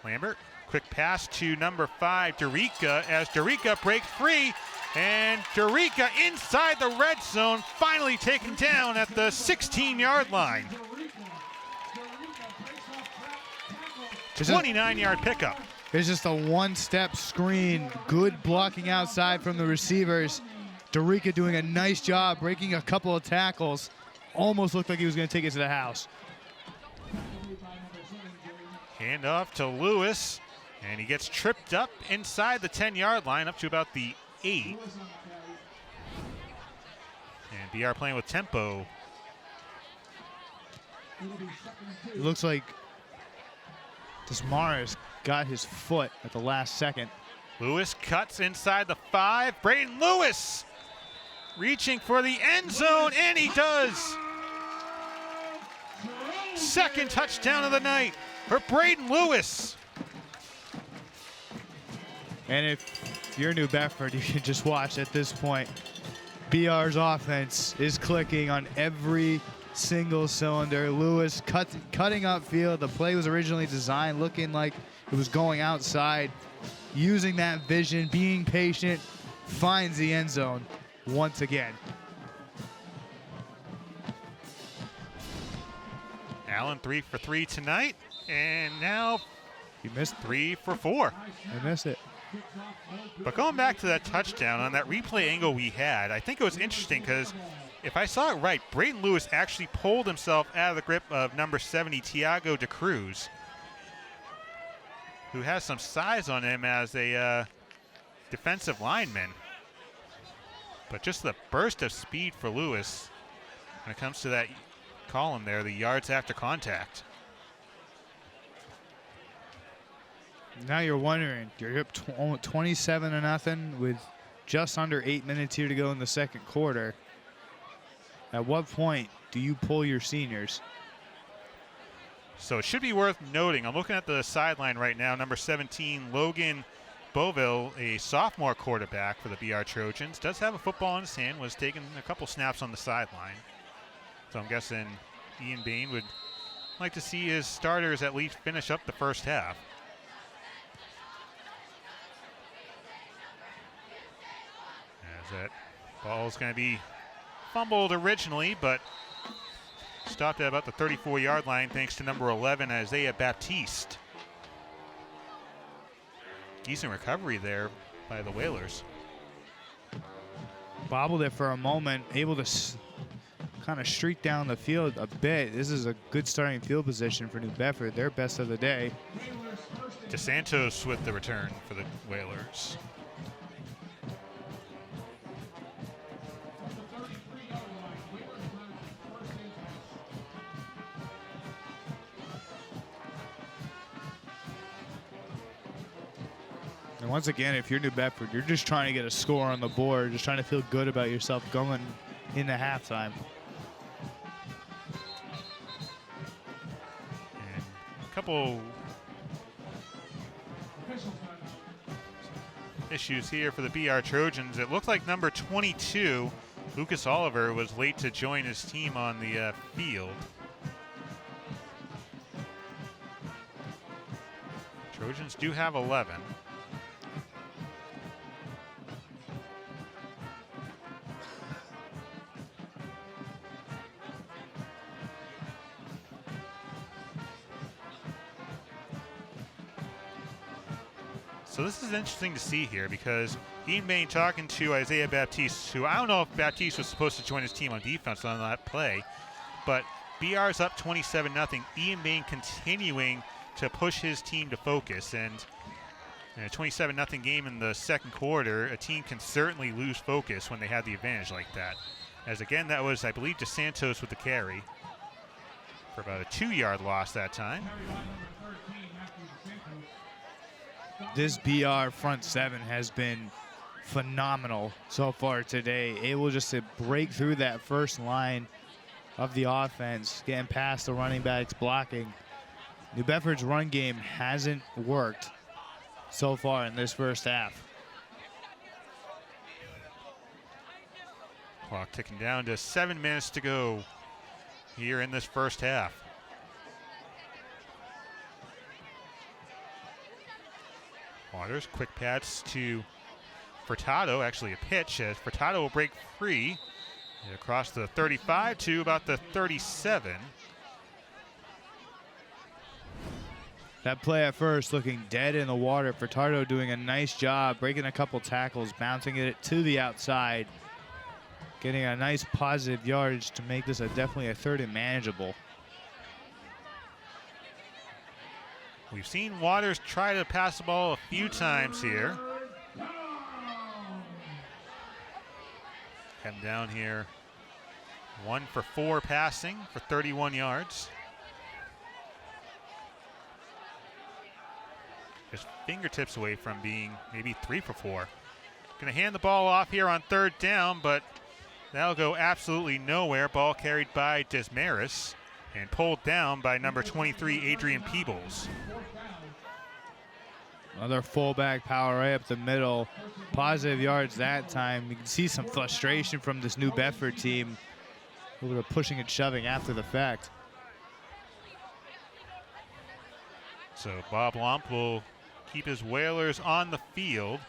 Speaker 3: Lambert, quick pass to number 5, Dorica, as Dorica breaks free, and Dorica inside the red zone, finally taken down at the 16-yard line. 29-yard pickup.
Speaker 4: There's just a one-step screen, good blocking outside from the receivers. Dorica doing a nice job, breaking a couple of tackles. Almost looked like he was going to take it to the house.
Speaker 3: Hand off to Lewis, and he gets tripped up inside the 10-yard line, up to about the 8. And BR playing with tempo.
Speaker 4: It looks like Desmarais got his foot at the last second.
Speaker 3: Lewis cuts inside the 5. Braden Lewis reaching for the end zone, and he does. Second touchdown of the night for Braden Lewis.
Speaker 4: And if you're New Bedford, you can just watch at this point. BR's offense is clicking on every single cylinder. Lewis cutting upfield. The play was originally designed looking like It was going outside, using that vision, being patient, finds the end zone once again.
Speaker 3: Allen 3 for 3 tonight, and now
Speaker 4: He missed
Speaker 3: 3 for 4.
Speaker 4: I missed it.
Speaker 3: But going back to that touchdown on that replay angle we had, I think it was interesting because if I saw it right, Braden Lewis actually pulled himself out of the grip of number 70, Tiago De Cruz, who has some size on him as a defensive lineman. But just the burst of speed for Lewis when it comes to that column there, the yards after contact.
Speaker 4: Now you're wondering, you're up 27-0 with just under 8 minutes here to go in the second quarter. At what point do you pull your seniors?
Speaker 3: So it should be worth noting, I'm looking at the sideline right now, number 17, Logan Boville, a sophomore quarterback for the BR Trojans, does have a football in his hand, was taking a couple snaps on the sideline. So I'm guessing Ian Bain would like to see his starters at least finish up the first half. As that ball is going to be fumbled originally, but stopped at about the 34-yard line thanks to number 11, Isaiah Baptiste. Decent recovery there by the Whalers.
Speaker 4: Bobbled it for a moment, able to kind of streak down the field a bit. This is a good starting field position for New Bedford, their best of the day.
Speaker 3: DeSantos with the return for the Whalers.
Speaker 4: And once again, if you're New Bedford, you're just trying to get a score on the board, just trying to feel good about yourself going into halftime.
Speaker 3: And a couple issues here for the BR Trojans. It looked like number 22, Lucas Oliver, was late to join his team on the field. Trojans do have 11. So this is interesting to see here because Ian Bain talking to Isaiah Baptiste, who I don't know if Baptiste was supposed to join his team on defense on that play, but BR's up 27-0. Ian Bain continuing to push his team to focus, and in a 27-0 game in the second quarter, a team can certainly lose focus when they have the advantage like that. As again, that was, I believe, DeSantos with the carry for about a 2-yard loss that time.
Speaker 4: This BR front seven has been phenomenal so far today. Able just to break through that first line of the offense, getting past the running backs blocking. New Bedford's run game hasn't worked so far in this first half.
Speaker 3: Clock ticking down to 7 minutes to go here in this first half. Waters, quick pass to Furtado, actually a pitch as Furtado will break free across the 35 to about the 37.
Speaker 4: That play at first looking dead in the water. Furtado doing a nice job, breaking a couple tackles, bouncing it to the outside, getting a nice positive yardage to make this definitely a third and manageable.
Speaker 3: We've seen Waters try to pass the ball a few times here. Heading down here, 1 for 4 passing for 31 yards. Just fingertips away from being maybe 3 for 4. Going to hand the ball off here on third down, but that'll go absolutely nowhere. Ball carried by Desmaris and pulled down by number 23, Adrian Peebles.
Speaker 4: Another fullback power right up the middle. Positive yards that time. You can see some frustration from this New Bedford team. A little pushing and shoving after the fact.
Speaker 3: So Bob Lomp will keep his Whalers on the field.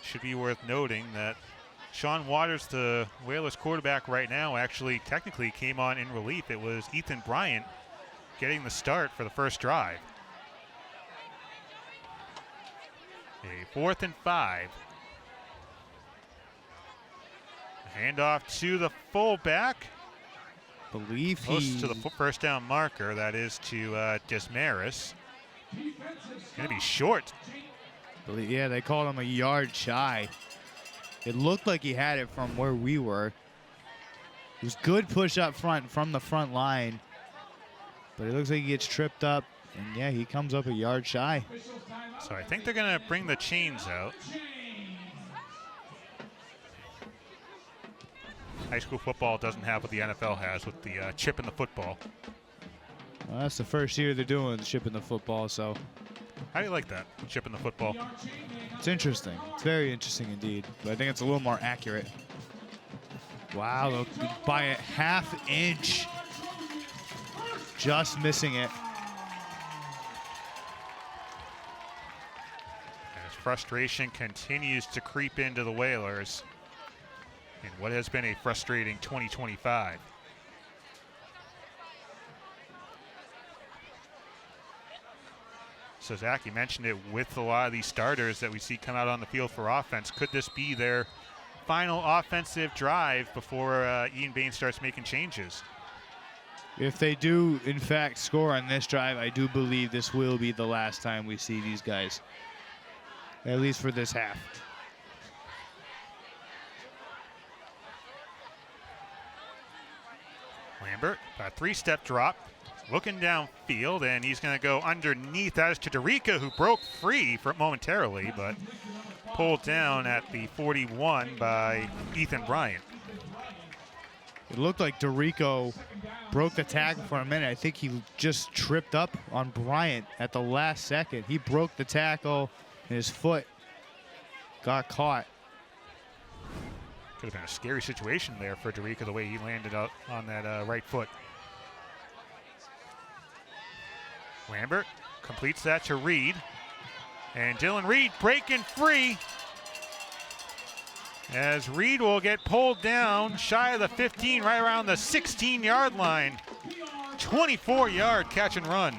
Speaker 3: Should be worth noting that Sean Waters, the Whalers quarterback right now, actually technically came on in relief. It was Ethan Bryant getting the start for the first drive. A 4th and 5. Handoff to the fullback.
Speaker 4: Believe
Speaker 3: Close
Speaker 4: he
Speaker 3: to the first down marker. That is to Dismaris. Going to be short.
Speaker 4: Yeah, they called him a yard shy. It looked like he had it from where we were. It was good push up front from the front line. But it looks like he gets tripped up. And yeah, he comes up a yard shy.
Speaker 3: So I think they're going to bring the chains out. High school football doesn't have what the NFL has with the chip in the football.
Speaker 4: Well, that's the first year they're doing the chip in the football, so.
Speaker 3: How do you like that, chip in the football?
Speaker 4: It's interesting. It's very interesting indeed. But I think it's a little more accurate. Wow, look, by a ½ inch. Just missing it.
Speaker 3: As frustration continues to creep into the Whalers in what has been a frustrating 2025. So Zach, you mentioned it with a lot of these starters that we see come out on the field for offense. Could this be their final offensive drive before Ian Bain starts making changes?
Speaker 4: If they do, in fact, score on this drive, I do believe this will be the last time we see these guys, at least for this half.
Speaker 3: Lambert, a 3-step drop, looking downfield, and he's going to go underneath. That is to Dorica, who broke free for momentarily, but pulled down at the 41 by Ethan Bryant.
Speaker 4: It looked like Dorico broke the tackle for a minute. I think he just tripped up on Bryant at the last second. He broke the tackle, and his foot got caught.
Speaker 3: Could have been a scary situation there for Dorica, the way he landed out on that right foot. Lambert completes that to Reed. And Dylan Reed breaking free. As Reed will get pulled down shy of the 15, right around the 16-yard line. 24-yard catch and run.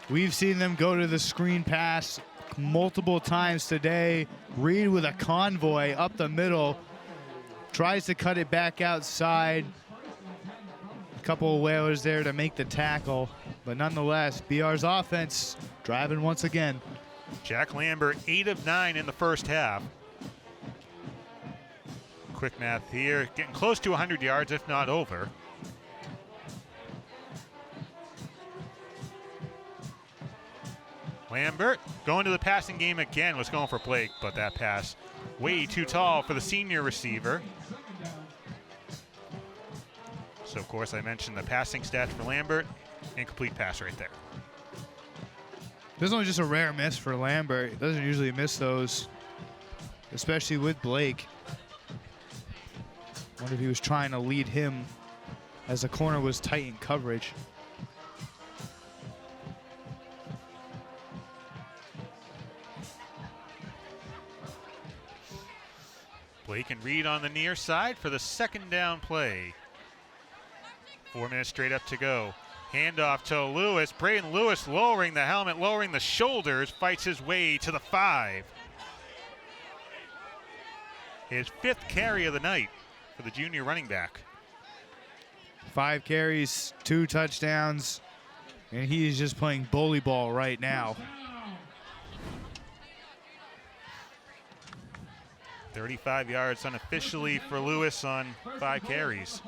Speaker 4: We've seen them go to the screen pass multiple times today. Reed with a convoy up the middle. Tries to cut it back outside. A couple of Whalers there to make the tackle. But nonetheless, BR's offense driving once again.
Speaker 3: Jack Lambert, 8 of 9 in the first half. Quick math here, getting close to 100 yards, if not over. Lambert going to the passing game again, was going for Blake, but that pass way too tall for the senior receiver. So, of course, I mentioned the passing stats for Lambert. Incomplete pass right there.
Speaker 4: This is just a rare miss for Lambert. He doesn't usually miss those, especially with Blake. I wonder if he was trying to lead him as the corner was tight in coverage.
Speaker 3: Blake and Reed on the near side for the second down play. 4 minutes straight up to go. Handoff to Lewis. Braden Lewis lowering the helmet, lowering the shoulders, fights his way to the 5. His 5th carry of the night for the junior running back.
Speaker 4: 5 carries, 2 touchdowns, and he is just playing bully ball right now.
Speaker 3: 35 yards unofficially for Lewis on 5 carries.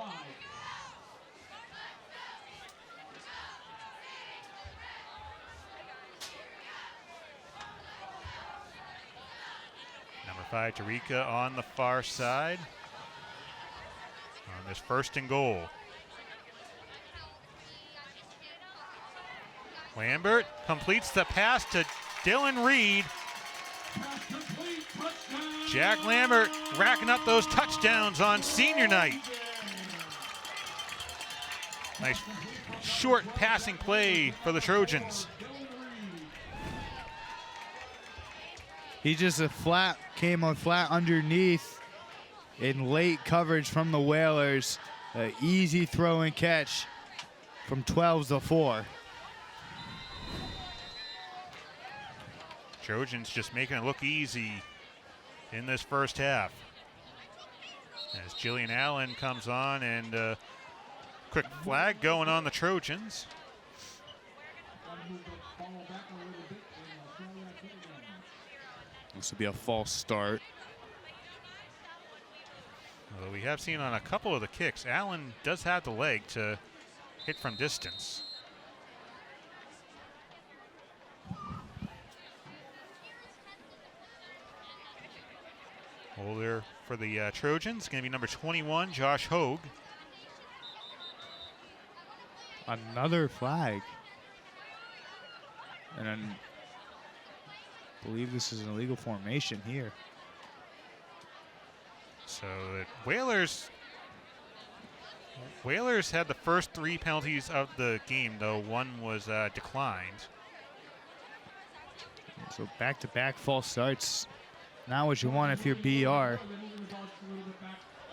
Speaker 3: Number 5, Dorica on the far side on this 1st and goal. Lambert completes the pass to Dylan Reed. Jack Lambert racking up those touchdowns on senior night. Nice short passing play for the Trojans.
Speaker 4: He just came on flat underneath in late coverage from the Whalers. An easy throw and catch from 12-4.
Speaker 3: Trojans just making it look easy in this first half. As Jillian Allen comes on, and quick flag going on the Trojans.
Speaker 4: This would be a false start.
Speaker 3: Although we have seen on a couple of the kicks, Allen does have the leg to hit from distance. Holder for the Trojans, going to be number 21, Josh Hogue.
Speaker 4: Another flag. And I believe this is an illegal formation here.
Speaker 3: So the Whalers had the first 3 penalties of the game, though one was declined.
Speaker 4: So back-to-back false starts. Not what you want if you're BR.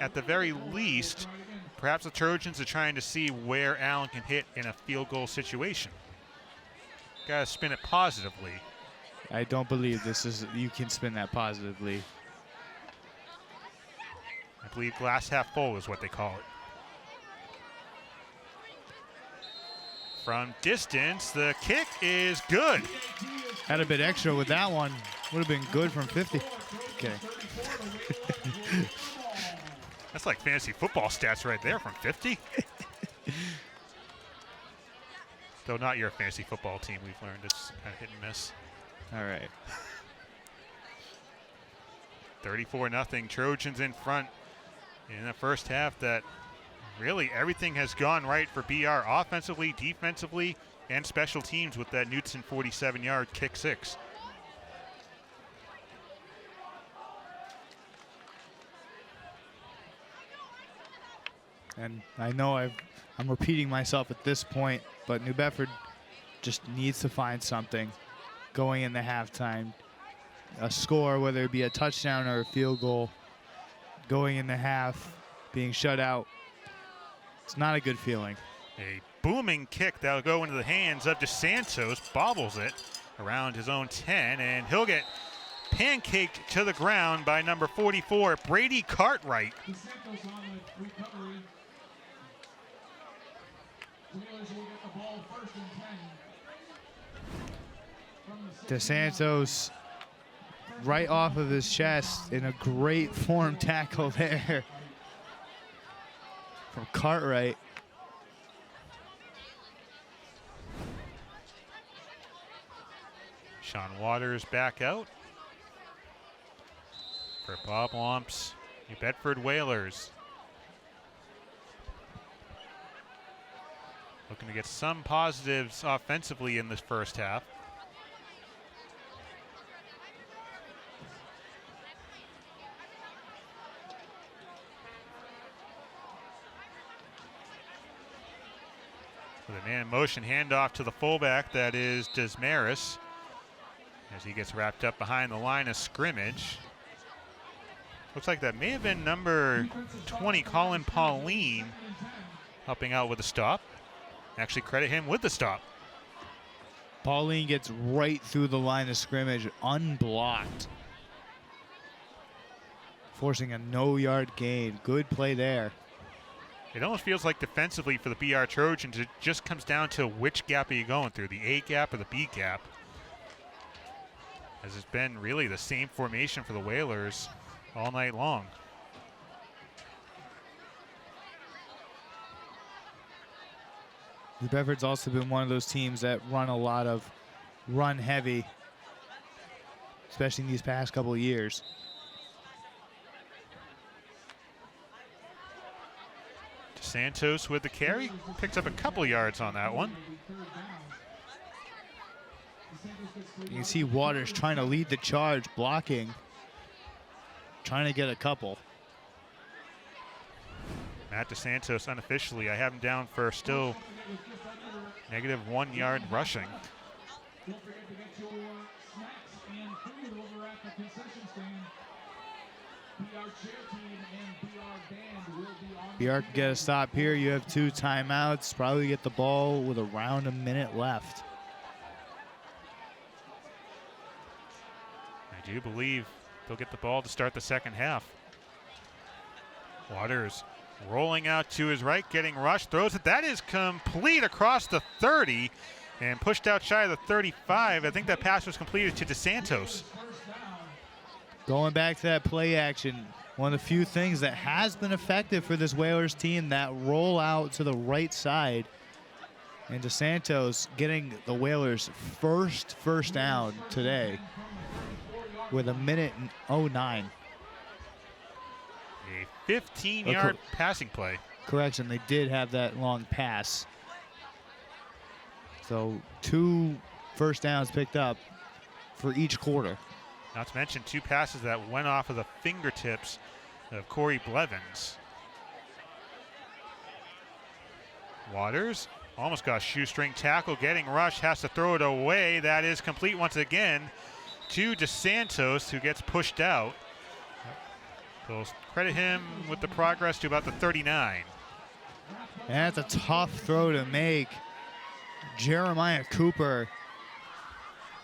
Speaker 3: At the very least, perhaps the Trojans are trying to see where Allen can hit in a field goal situation. Got to spin it positively.
Speaker 4: I don't believe you can spin that positively.
Speaker 3: I believe glass half full is what they call it. From distance, the kick is good.
Speaker 4: Had a bit extra with that one. Would have been good from 50. Okay.
Speaker 3: That's like fantasy football stats right there from 50. Though not your fantasy football team, we've learned it's kind of hit and miss.
Speaker 4: All right.
Speaker 3: 34-0, Trojans in front in the first half. That really everything has gone right for BR offensively, defensively, and special teams with that Knutson 47-yard kick 6.
Speaker 4: And I know I'm repeating myself at this point, but New Bedford just needs to find something going in the halftime. A score, whether it be a touchdown or a field goal, going in the half, being shut out. It's not a good feeling.
Speaker 3: A booming kick that'll go into the hands of DeSantos, bobbles it around his own 10, and he'll get pancaked to the ground by number 44, Brady Cartwright.
Speaker 4: DeSantos right off of his chest in a great form tackle there from Cartwright.
Speaker 3: Sean Waters back out for Bob Lomp's New Bedford Whalers. Looking to get some positives offensively in this first half. With a man in motion, handoff to the fullback, that is Desmaris, as he gets wrapped up behind the line of scrimmage. Looks like that may have been number 20, Colin Pauline, helping out with the stop. Actually credit him with the stop.
Speaker 4: Pauline gets right through the line of scrimmage, unblocked. Forcing a no-yard gain. Good play there.
Speaker 3: It almost feels like defensively for the BR Trojans, it just comes down to which gap are you going through, the A gap or the B gap. As it's been really the same formation for the Whalers all night long.
Speaker 4: New Bedford's also been one of those teams that run a lot of run heavy, especially in these past couple of years.
Speaker 3: Santos with the carry, picks up a couple yards on that one.
Speaker 4: You can see Waters trying to lead the charge, blocking, trying to get a couple.
Speaker 3: Matt DeSantos unofficially, I have him down for still -1 yard rushing.
Speaker 1: concession stand. BR chair team and BR band will be on.
Speaker 4: BR can get a stop here. You have 2 timeouts. Probably get the ball with around a minute left.
Speaker 3: I do believe they'll get the ball to start the second half. Waters rolling out to his right, getting rushed, throws it. That is complete across the 30 and pushed out shy of the 35. I think that pass was completed to DeSantos.
Speaker 4: Going back to that play action, one of the few things that has been effective for this Whalers team, that roll out to the right side. And DeSantos getting the Whalers first down today with 1:09.
Speaker 3: A 15-yard passing play.
Speaker 4: Correction, they did have that long pass. So 2 first downs picked up for each quarter.
Speaker 3: Not to mention 2 passes that went off of the fingertips of Corey Blevins. Waters almost got a shoestring tackle, getting rushed, has to throw it away. That is complete once again to DeSantos, who gets pushed out. They'll credit him with the progress to about the 39.
Speaker 4: And that's a tough throw to make. Jeremiah Cooper,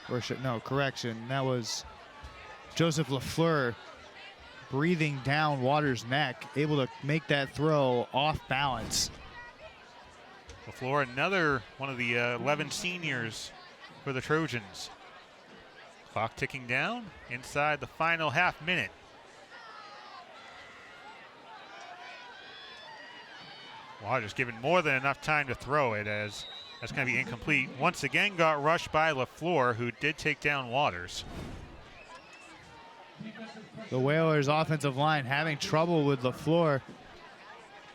Speaker 4: that was Joseph LaFleur breathing down Waters' neck, able to make that throw off balance.
Speaker 3: LaFleur, another one of the 11 seniors for the Trojans. Clock ticking down inside the final half minute. Waters given more than enough time to throw it, as that's going to be incomplete. Once again got rushed by LaFleur, who did take down Waters.
Speaker 4: The Whalers offensive line having trouble with LaFleur,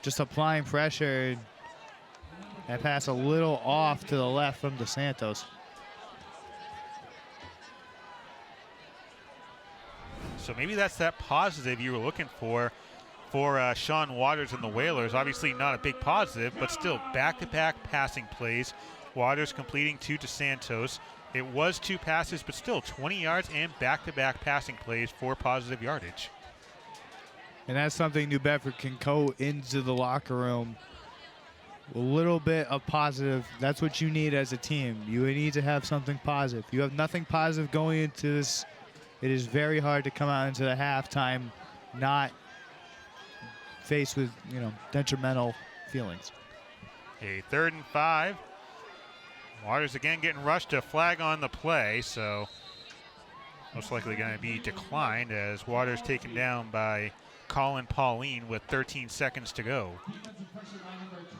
Speaker 4: just applying pressure. That pass a little off to the left from DeSantos.
Speaker 3: So maybe that's that positive you were looking for Sean Waters and the Whalers. Obviously not a big positive, but still back-to-back passing plays. Waters completing to DeSantos. It was 2 passes, but still 20 yards and back-to-back passing plays for positive yardage.
Speaker 4: And that's something New Bedford can go into the locker room. A little bit of positive. That's what you need as a team. You need to have something positive. You have nothing positive going into this. It is very hard to come out into the halftime not faced with, detrimental feelings.
Speaker 3: A 3rd and 5. Waters again getting rushed, to flag on the play, so most likely going to be declined as Waters taken down by Colin Pauline with 13 seconds to go.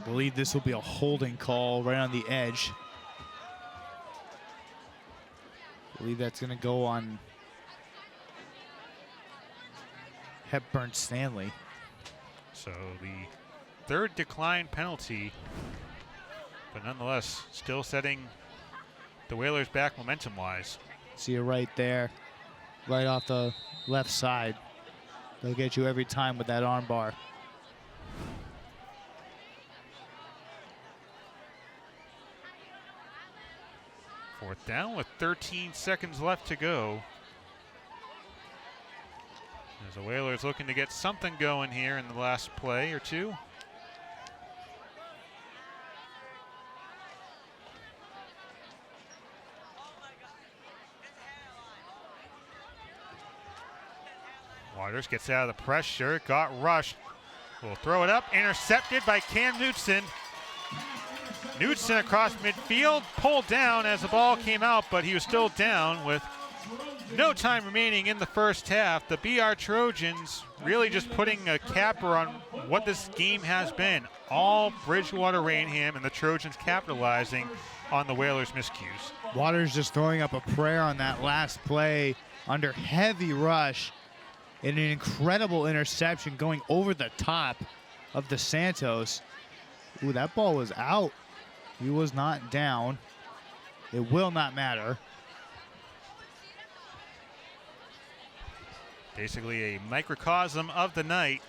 Speaker 4: I believe this will be a holding call right on the edge. I believe that's going to go on Hepburn Stanley.
Speaker 3: So the 3rd decline penalty, but nonetheless still setting the Whalers back momentum-wise.
Speaker 4: See it right there, right off the left side. They'll get you every time with that arm bar.
Speaker 3: Fourth down with 13 seconds left to go. As the Whalers looking to get something going here in the last play or two. Waters gets out of the pressure, got rushed. Will throw it up, intercepted by Cam Knutson. Knutson across midfield, pulled down as the ball came out, but he was still down with no time remaining in the first half. The BR Trojans really just putting a capper on what this game has been. All Bridgewater-Raynham, and the Trojans capitalizing on the Whalers' miscues.
Speaker 4: Waters just throwing up a prayer on that last play under heavy rush, and an incredible interception going over the top of DeSantos. Ooh, that ball was out. He was not down. It will not matter.
Speaker 3: Basically a microcosm of the night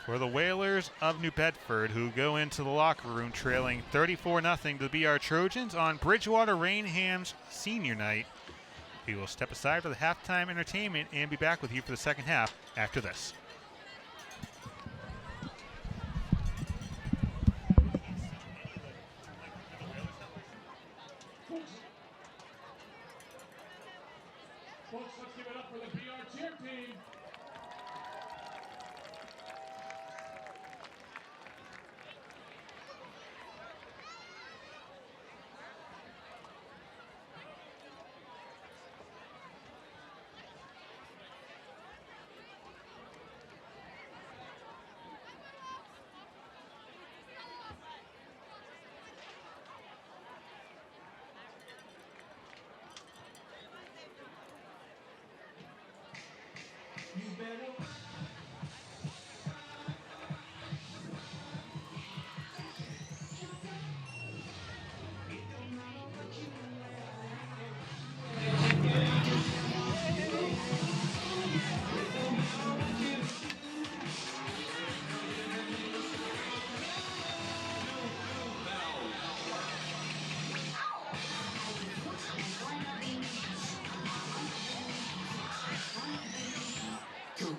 Speaker 3: for the Whalers of New Bedford, who go into the locker room trailing 34-0 to the BR Trojans on Bridgewater-Raynham's senior night. We will step aside for the halftime entertainment and be back with you for the second half after this.
Speaker 1: Folks, let's give it up for the BR cheer team.
Speaker 5: Two.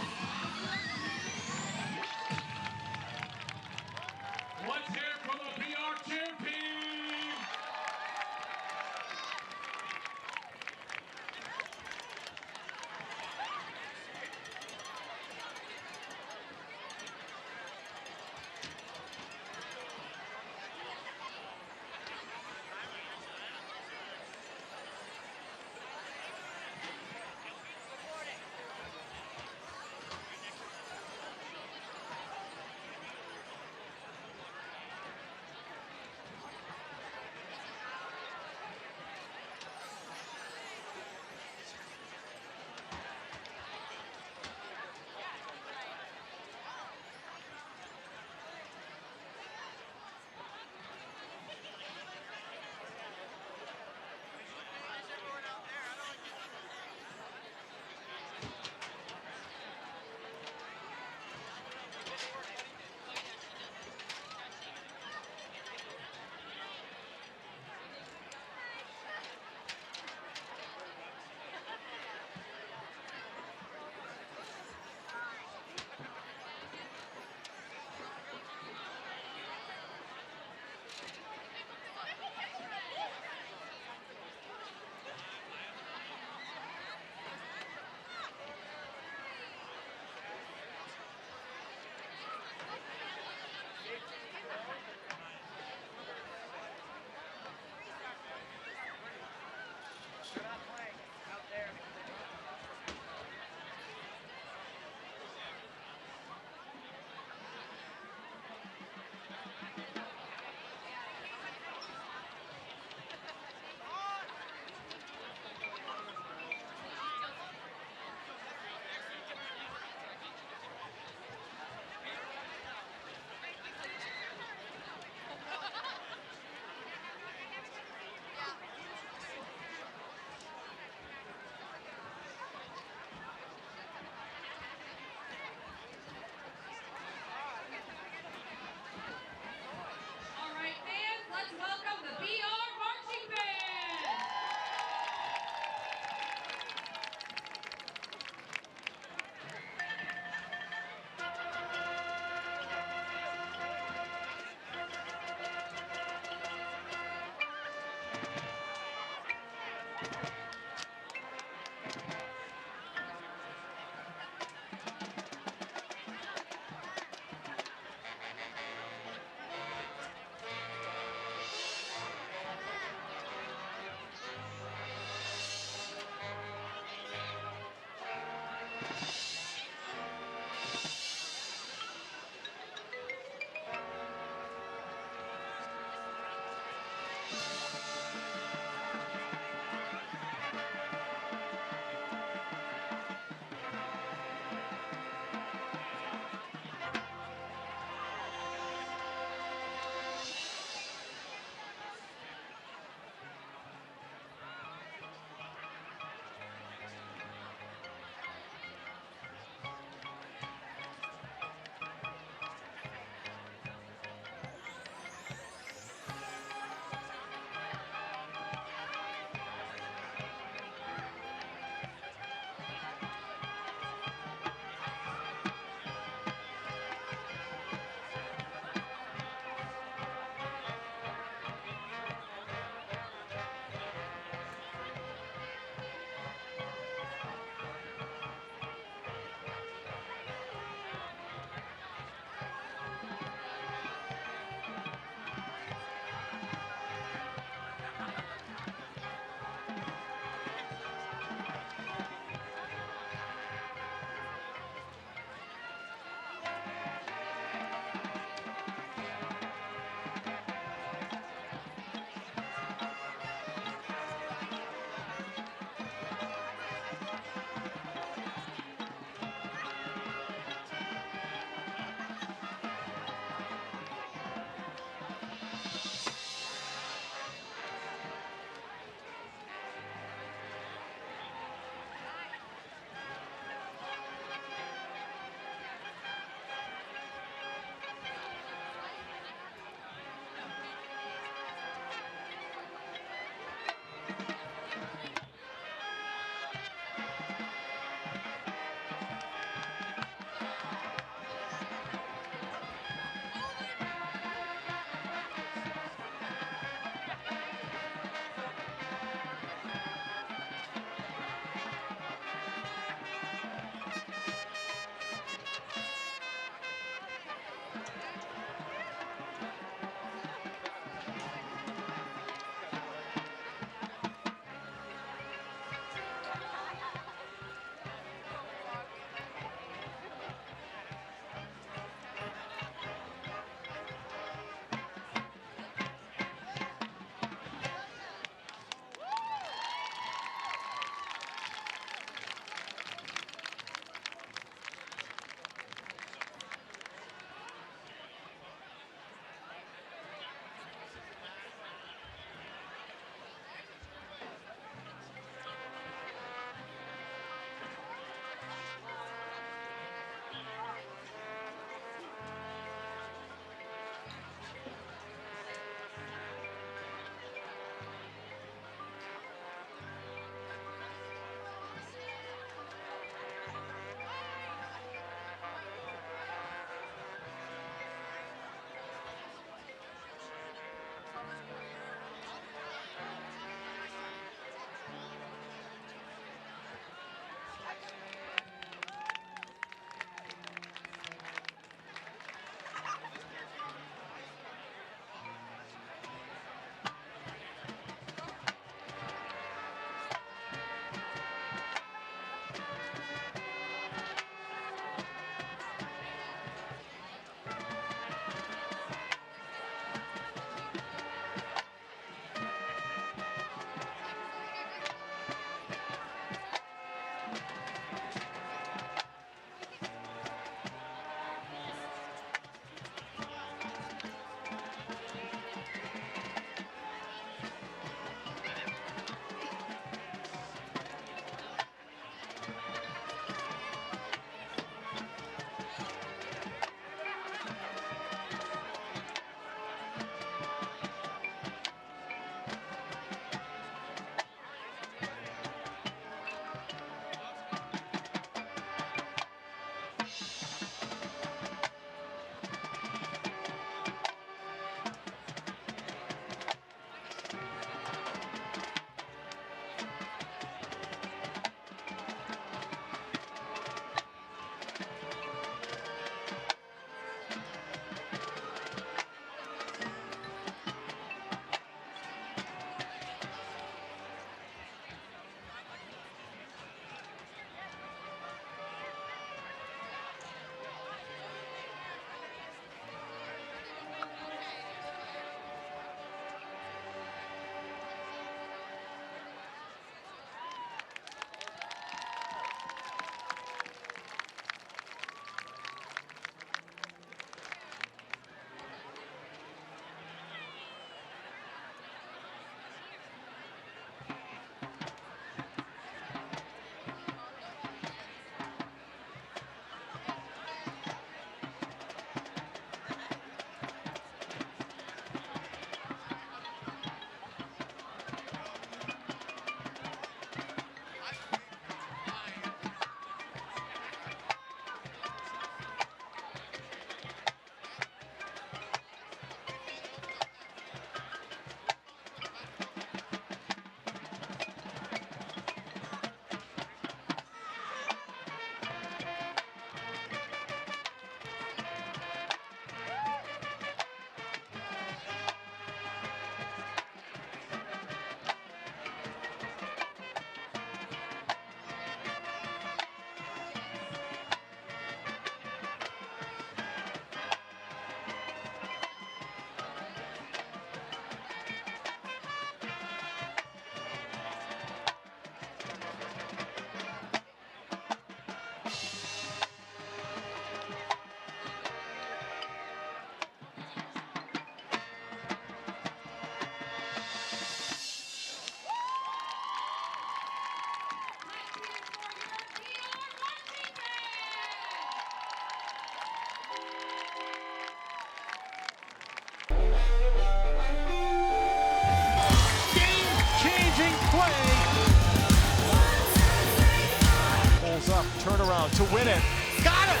Speaker 5: Goes up, turnaround to win it. Got it!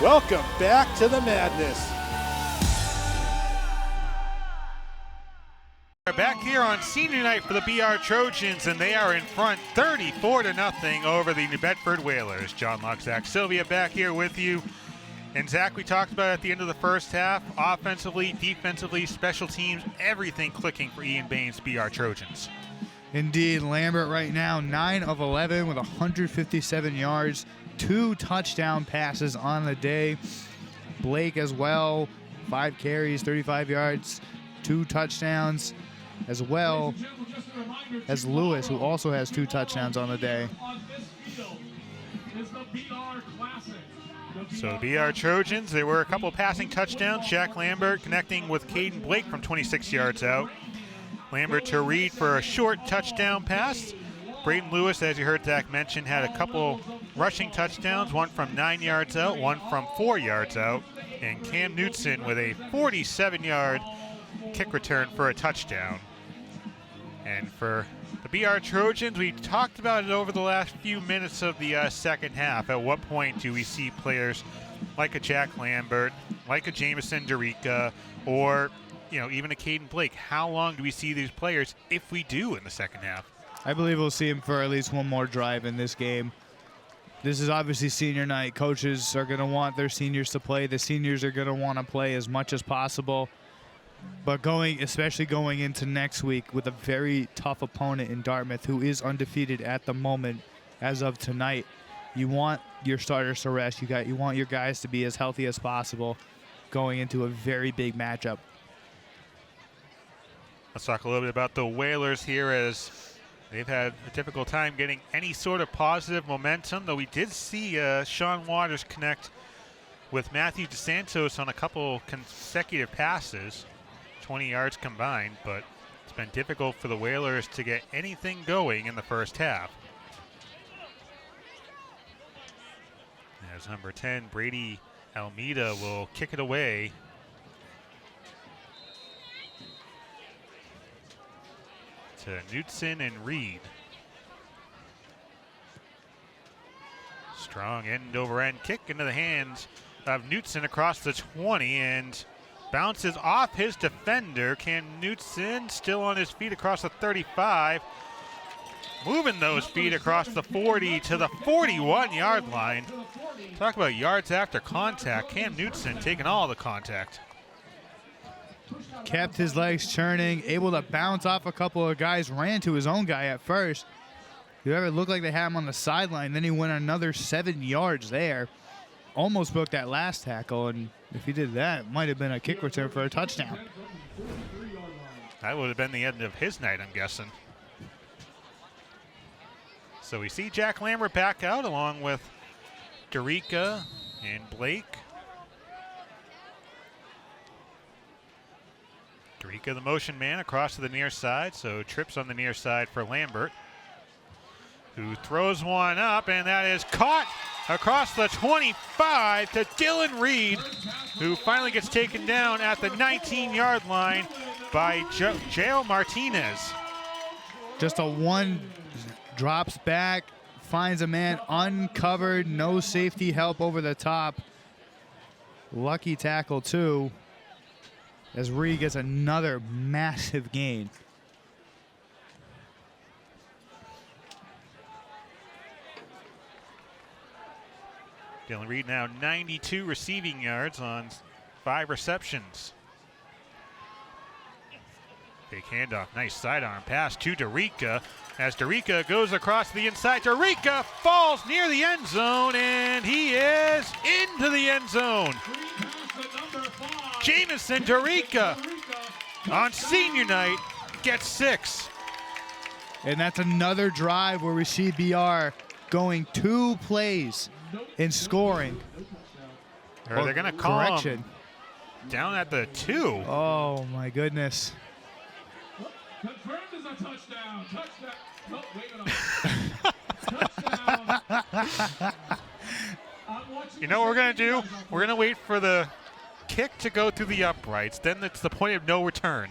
Speaker 5: Welcome back to the madness.
Speaker 3: We're back here on senior night for the BR Trojans, and they are in front 34-0 over the New Bedford Whalers. John Locke, Zach Sylvia back here with you. And Zach, we talked about at the end of the first half, offensively, defensively, special teams, everything clicking for Ian Bain's BR Trojans.
Speaker 4: Indeed, Lambert right now 9 of 11 with 157 yards, 2 touchdown passes on the day. Blake as well, 5 carries, 35 yards, 2 touchdowns, as well as Lewis, who also has 2 touchdowns on the day.
Speaker 3: So the BR Trojans, there were a couple passing touchdowns. Jack Lambert connecting with Caden Blake from 26 yards out. Lambert to Reed for a short touchdown pass. Braden Lewis, as you heard Zach mention, had a couple rushing touchdowns, one from 9 yards out, one from 4 yards out. And Cam Knutson with a 47-yard kick return for a touchdown. And for the BR Trojans, we talked about it over the last few minutes of the second half. At what point do we see players like a Jack Lambert, like a Jamison Dorica, or even a Caden Blake? How long do we see these players, if we do, in the second half?
Speaker 4: I believe we'll see him for at least one more drive in this game. This is obviously senior night. Coaches are going to want their seniors to play. The seniors are going to want to play as much as possible. But especially going into next week with a very tough opponent in Dartmouth, who is undefeated at the moment as of tonight, you want your starters to rest. You want your guys to be as healthy as possible going into a very big matchup.
Speaker 3: Let's talk a little bit about the Whalers here, as they've had a difficult time getting any sort of positive momentum, though we did see Sean Waters connect with Matthew DeSantos on a couple consecutive passes, 20 yards combined, but it's been difficult for the Whalers to get anything going in the first half. As number 10, Brady Almeida, will kick it away. To Knutson and Reed. Strong end-over-end kick into the hands of Knutson across the 20 and bounces off his defender. Cam Knutson still on his feet across the 35. Moving those feet across the 40 to the 41-yard line. Talk about yards after contact. Cam Knutson taking all the contact.
Speaker 4: Kept his legs churning, able to bounce off a couple of guys, ran to his own guy at first. It looked like they had him on the sideline. Then he went another 7 yards there. Almost broke that last tackle, and if he did that, it might have been a kick return for a touchdown.
Speaker 3: That would have been the end of his night, I'm guessing. So we see Jack Lambert back out along with Dorica and Blake. Dorica, the motion man, across to the near side, so trips on the near side for Lambert, who throws one up, and that is caught across the 25 to Dylan Reed, who finally gets taken down at the 19-yard line by Jael Martinez.
Speaker 4: Just a one, drops back, finds a man uncovered, no safety help over the top. Lucky tackle, too, as Reed gets another massive gain.
Speaker 3: Dylan Reed now 92 receiving yards on 5 receptions. Big handoff, nice sidearm pass to Dorica. As Dorica goes across the inside, Dorica falls near the end zone, and he is into the end zone. Jamison Dorica on senior night gets 6.
Speaker 4: And that's another drive where we see BR going 2 plays in scoring.
Speaker 3: Or they're going to call
Speaker 4: correction.
Speaker 3: him down at the 2.
Speaker 4: Oh, my goodness.
Speaker 1: touchdown, touchdown. No, wait a minute. Touchdown.
Speaker 3: You know what we're going to do? We're going to wait for the kick to go through the uprights. Then it's the point of no return.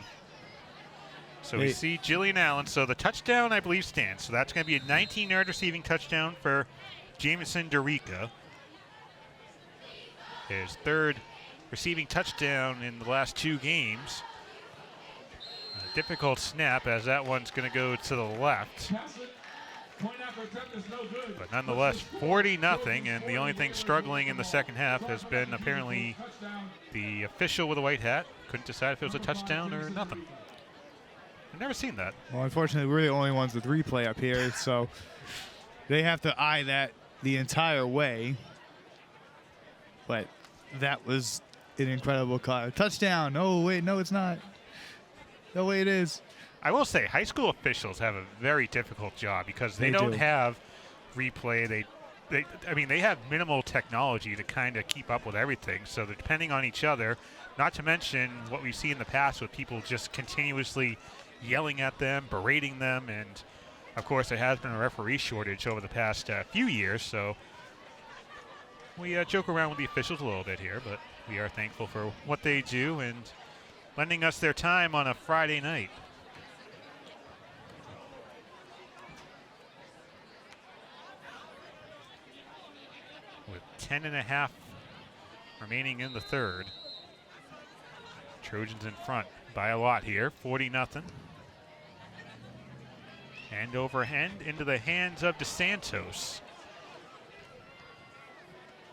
Speaker 3: So we see Jillian Allen. So the touchdown, I believe, stands. So that's going to be a 19-yard receiving touchdown for Jamison Dorica. His third receiving touchdown in the last 2 games. A difficult snap, as that one's going to go to the left. But nonetheless, 40-0, and the only thing struggling in the second half has been apparently the official with a white hat. Couldn't decide if it was a touchdown or nothing. I've never seen that.
Speaker 4: Well, unfortunately, we're the only ones with replay up here, so they have to eye that the entire way. But that was an incredible call. Touchdown. Oh, wait, no, it's not. No way it is.
Speaker 3: I will say, high school officials have a very difficult job because they don't have replay. They have minimal technology to kind of keep up with everything. So they're depending on each other, not to mention what we see in the past with people just continuously yelling at them, berating them. And, of course, there has been a referee shortage over the past few years. So we joke around with the officials a little bit here, but we are thankful for what they do and lending us their time on a Friday night. With 10.5 remaining in the third. Trojans in front by a lot here, 40-0. Hand over hand into the hands of DeSantos.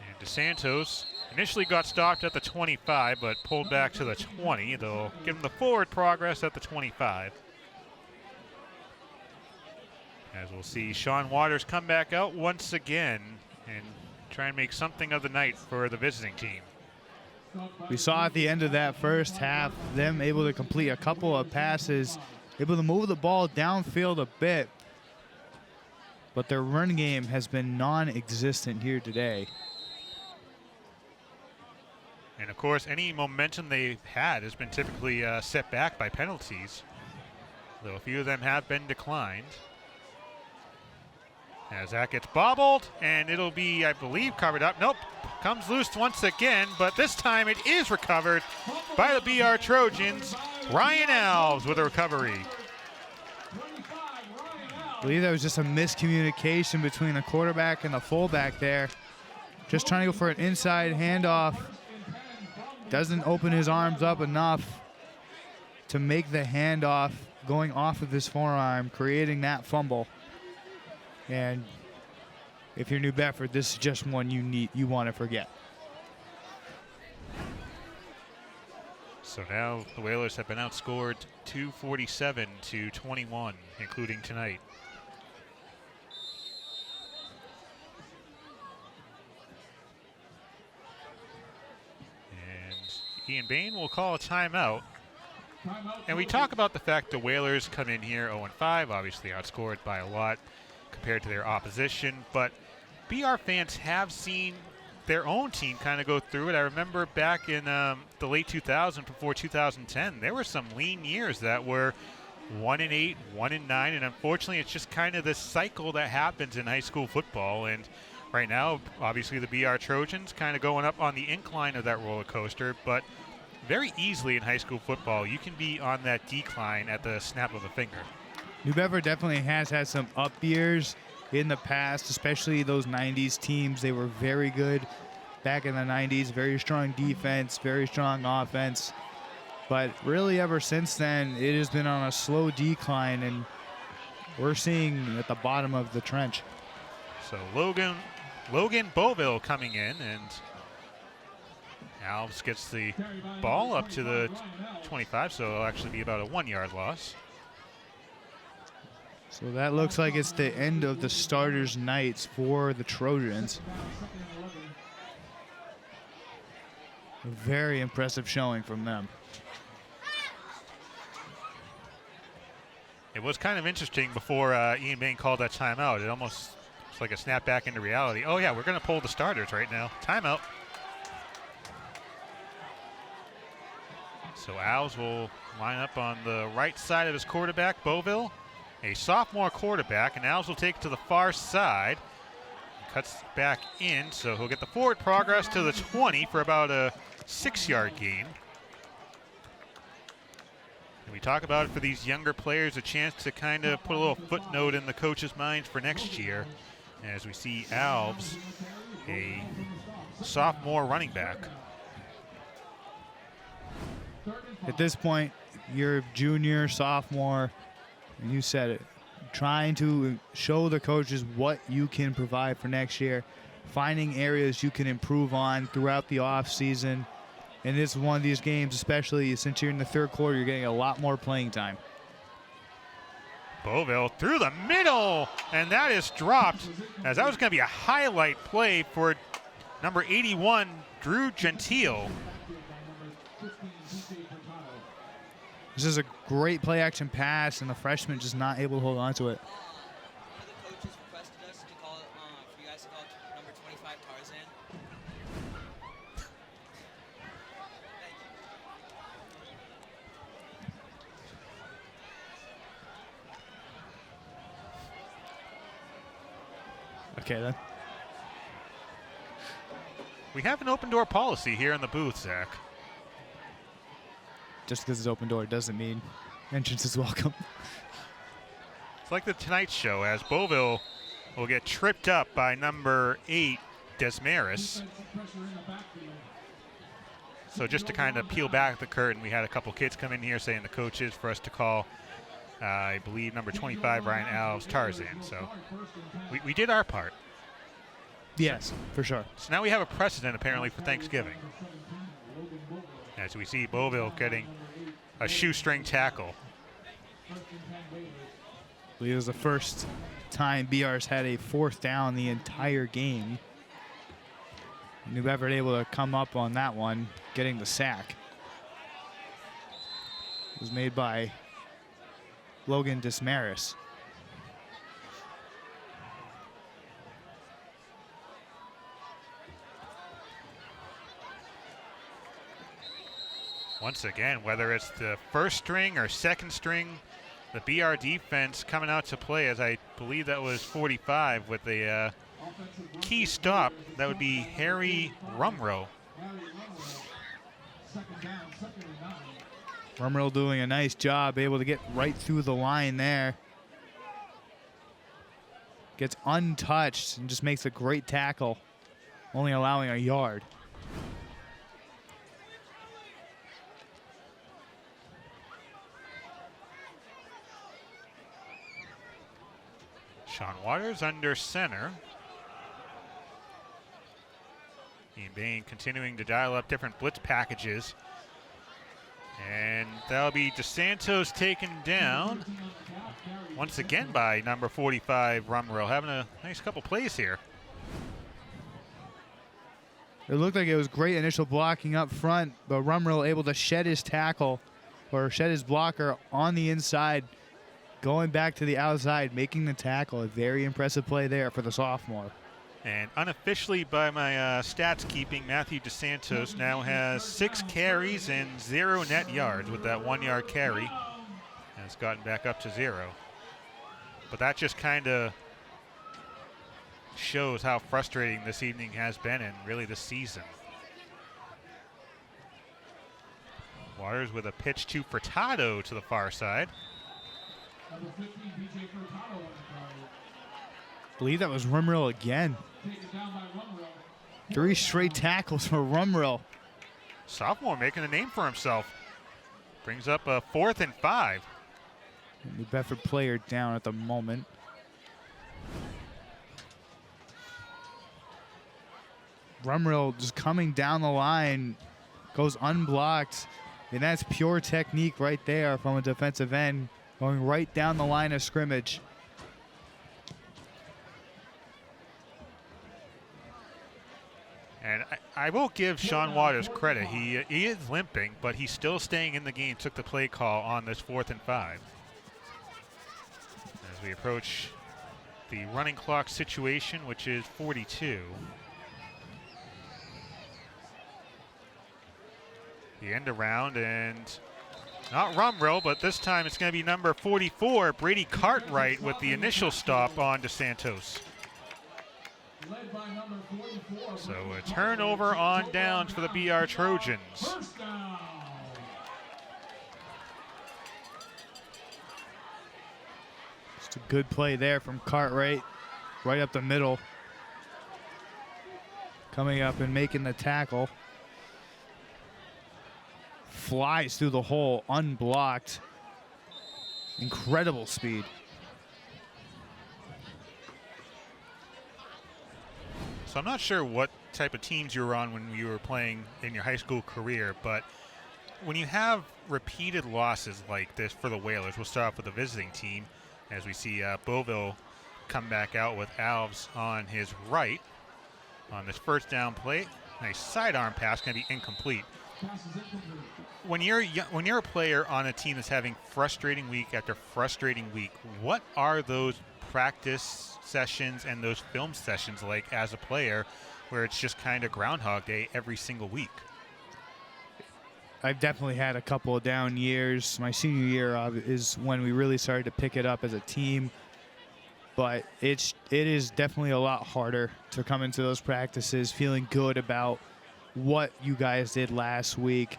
Speaker 3: And DeSantos initially got stopped at the 25, but pulled back to the 20. They'll give him the forward progress at the 25. As we'll see Sean Waters come back out once again and try and make something of the night for the visiting team.
Speaker 4: We saw at the end of that first half them able to complete a couple of passes, able to move the ball downfield a bit, but their run game has been non-existent here today.
Speaker 3: And of course, any momentum they've had has been typically set back by penalties, though a few of them have been declined. As that gets bobbled, and it'll be, I believe, covered up. Nope, comes loose once again, but this time it is recovered by the BR Trojans. Ryan Alves with a recovery.
Speaker 4: I believe that was just a miscommunication between the quarterback and the fullback there. Just trying to go for an inside handoff. Doesn't open his arms up enough to make the handoff going off of his forearm, creating that fumble. And if you're New Bedford, this is just one you want to forget.
Speaker 3: So now the Whalers have been outscored 247-21, including tonight. And Ian Bain will call a timeout. And we talk about the fact the Whalers come in here 0-5, obviously outscored by a lot compared to their opposition, but BR fans have seen their own team kind of go through it. I remember back in the late 2000s, before 2010, there were some lean years that were 1-8, 1-9, and unfortunately it's just kind of this cycle that happens in high school football. And right now, obviously the BR Trojans kind of going up on the incline of that roller coaster, but very easily in high school football, you can be on that decline at the snap of a finger.
Speaker 4: New Bedford definitely has had some up years in the past, especially those 90s teams. They were very good back in the 90s, very strong defense, very strong offense. But really ever since then, it has been on a slow decline, and we're seeing at the bottom of the trench.
Speaker 3: So Logan Beauville coming in, and Alves gets the ball up to the 25, so it'll actually be about a 1-yard loss.
Speaker 4: So that looks like it's the end of the starters' nights for the Trojans. A very impressive showing from them.
Speaker 3: It was kind of interesting before Ian Bain called that timeout. It almost was like a snap back into reality. Oh yeah, we're going to pull the starters right now. Timeout. So Alves will line up on the right side of his quarterback, Beauville. a sophomore quarterback, and Alves will take it to the far side. Cuts back in, so he'll get the forward progress to the 20 for about a 6-yard gain. And we talk about it for these younger players, a chance to kind of put a little footnote in the coach's mind for next year, as we see Alves, a sophomore running back.
Speaker 4: At this point, you're junior, sophomore, and you said it, trying to show the coaches what you can provide for next year, finding areas you can improve on throughout the offseason. And this is one of these games, especially since you're in the third quarter, you're getting a lot more playing time.
Speaker 3: Beauville through the middle, and that is dropped, as that was going to be a highlight play for number 81, Drew Gentile.
Speaker 4: This is a great play-action pass, and the freshman just not able to hold on to it.
Speaker 6: One of the coaches requested us to call it, for you guys to call it number 25 Tarzan.
Speaker 4: Okay, then.
Speaker 3: We have an open door policy here in the booth, Zach.
Speaker 4: Just because it's open door doesn't mean entrance is welcome.
Speaker 3: It's like the Tonight Show, as Beauville will get tripped up by number 8, Desmaris. So just to kind of peel back the curtain, we had a couple kids come in here saying the coaches for us to call, I believe, number 25, Ryan Alves, Tarzan. So we did our part.
Speaker 4: Yes, for sure.
Speaker 3: So now we have a precedent, apparently, for Thanksgiving. As we see Beauville getting a shoestring tackle.
Speaker 4: I believe it was the first time BR's had a fourth down the entire game. New Bedford able to come up on that one, getting the sack. It was made by Logan Desmaris.
Speaker 3: Once again, whether it's the first string or second string, the BR defense coming out to play, as I believe that was 45 with a key stop. That would be Harry Rumrow.
Speaker 4: Rumrell doing a nice job, able to get right through the line there. Gets untouched and just makes a great tackle, only allowing a yard.
Speaker 3: Sean Waters under center. Ian Bain continuing to dial up different blitz packages. And that'll be DeSantos taken down once again by number 45, Rumrow, having a nice couple plays here.
Speaker 4: It looked like it was great initial blocking up front, but Rumrell able to shed his tackle or shed his blocker on the inside, going back to the outside, making the tackle. A very impressive play there for the sophomore.
Speaker 3: And unofficially by my stats keeping, Matthew DeSantos now has 6 carries and 0 net yards with that 1-yard carry. And it's gotten back up to 0. But that just kind of shows how frustrating this evening has been and really this season. Waters with a pitch to Furtado to the far side.
Speaker 4: I believe that was Rumrell again. 3 straight tackles for Rumrell.
Speaker 3: Sophomore making a name for himself. Brings up a 4th and 5.
Speaker 4: New Bedford player down at the moment. Rumrell just coming down the line, goes unblocked, and that's pure technique right there from a defensive end, going right down the line of scrimmage.
Speaker 3: And I will give Sean Waters credit. He is limping, but he's still staying in the game, took the play call on this 4th and 5. As we approach the running clock situation, which is 42. The end around, and Not Rumrill, but this time it's going to be number 44, Brady Cartwright, with the initial stop on DeSantos. So a turnover on downs for the BR Trojans.
Speaker 4: Just a good play there from Cartwright, right up the middle. Coming up and making the tackle. Flies through the hole, unblocked. Incredible speed.
Speaker 3: So I'm not sure what type of teams you were on when you were playing in your high school career, but when you have repeated losses like this for the Whalers, we'll start off with the visiting team as we see Beauville come back out with Alves on his right on this first down play. Nice sidearm pass, going to be incomplete. When you're a player on a team that's having frustrating week after frustrating week, what are those practice sessions and those film sessions like as a player, where it's just kind of Groundhog Day every single week?
Speaker 4: I've definitely had a couple of down years. My senior year is when we really started to pick it up as a team, but it is definitely a lot harder to come into those practices feeling good about what you guys did last week.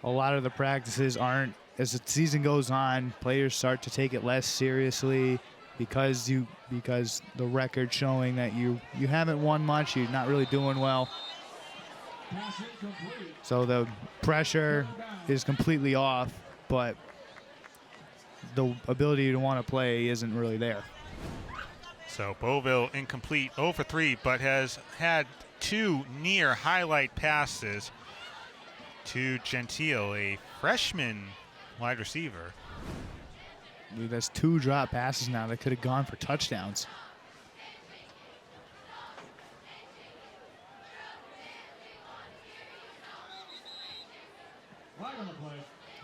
Speaker 4: A lot of the practices aren't, as the season goes on, players start to take it less seriously because the record showing that you haven't won much, you're not really doing well. So the pressure is completely off, but the ability to want to play isn't really there.
Speaker 3: So Beauville incomplete, 0 for 3, but has had 2 near highlight passes to Gentile, a freshman wide receiver.
Speaker 4: Dude, that's 2 drop passes now that could have gone for touchdowns.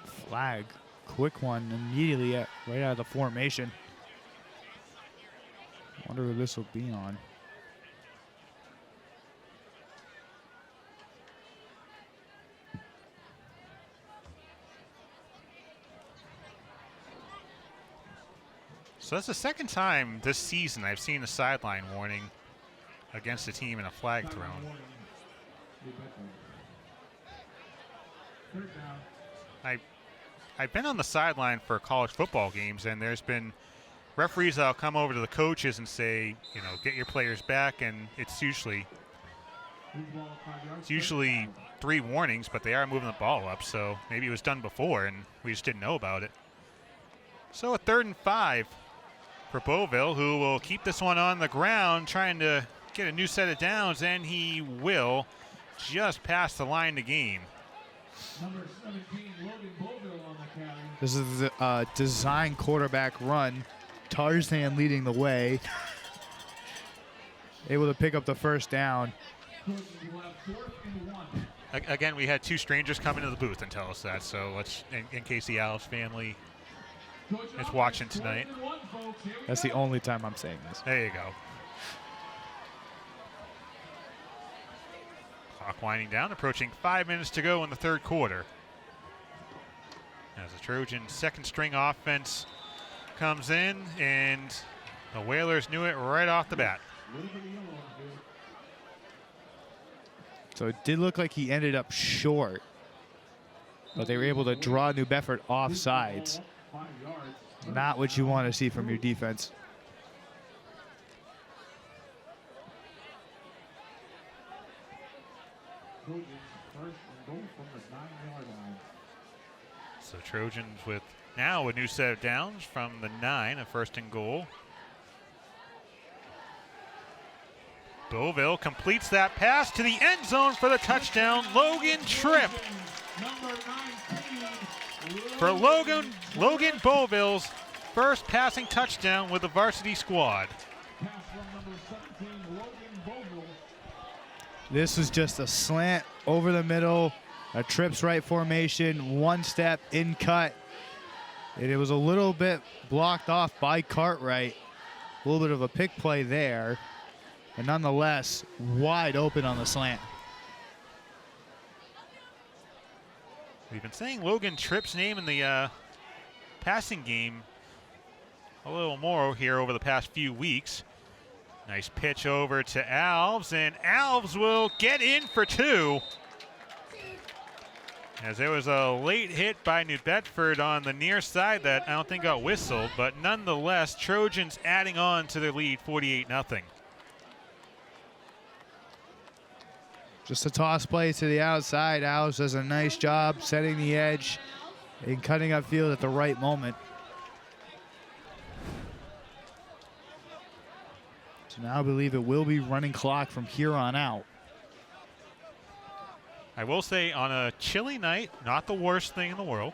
Speaker 4: Flag, quick one immediately right out of the formation. Wonder who this will be on.
Speaker 3: So that's the second time this season I've seen a sideline warning against a team and a flag thrown. I've been on the sideline for college football games, and there's been referees that'll come over to the coaches and say, you know, get your players back, and it's usually 3 warnings, but they are moving the ball up, so maybe it was done before and we just didn't know about it. So a 3rd and 5 for Beauville, who will keep this one on the ground, trying to get a new set of downs, and he will just pass the line to gain.
Speaker 1: Number 17, Logan Beauville on the carry.
Speaker 4: This is a design quarterback run. Tarzan leading the way. Able to pick up the first down.
Speaker 3: Again, we had 2 strangers come into the booth and tell us that, so let's, in case the Alves family is watching tonight.
Speaker 4: That's the only time I'm saying this.
Speaker 3: There you go. Clock winding down, approaching 5 minutes to go in the 3rd quarter. As the Trojan second string offense comes in, and the Whalers knew it right off the bat.
Speaker 4: So it did look like he ended up short, but they were able to draw New Bedford off sides. Not what you want to see from your defense.
Speaker 3: So Trojans with now a new set of downs from the 9, a 1st and goal. Beauville completes that pass to the end zone for the touchdown. Logan Tripp for Logan Beauville's first passing touchdown with the varsity squad.
Speaker 4: This was just a slant over the middle, a trips right formation, 1 step in cut. And it was a little bit blocked off by Cartwright. A little bit of a pick play there, but nonetheless wide open on the slant.
Speaker 3: We've been saying Logan Tripp's name in the passing game a little more here over the past few weeks. Nice pitch over to Alves, and Alves will get in for 2. As there was a late hit by New Bedford on the near side that I don't think got whistled, but nonetheless, Trojans adding on to their lead, 48-0.
Speaker 4: Just a toss play to the outside. Alves does a nice job setting the edge and cutting upfield at the right moment. So now I believe it will be running clock from here on out.
Speaker 3: I will say, on a chilly night, not the worst thing in the world.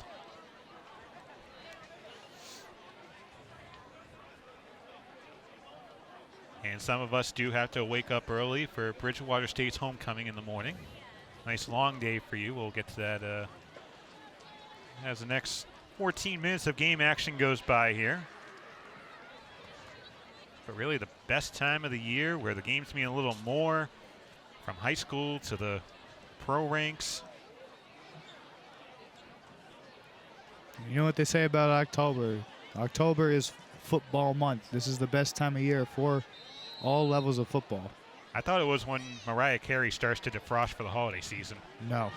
Speaker 3: And some of us do have to wake up early for Bridgewater State's homecoming in the morning. Nice long day for you. We'll get to that as the next 14 minutes of game action goes by here. But really the best time of the year, where the games mean a little more, from high school to the pro ranks.
Speaker 4: You know what they say about October? October is football month. This is the best time of year for all levels of football.
Speaker 3: I thought it was when Mariah Carey starts to defrost for the holiday season.
Speaker 4: No.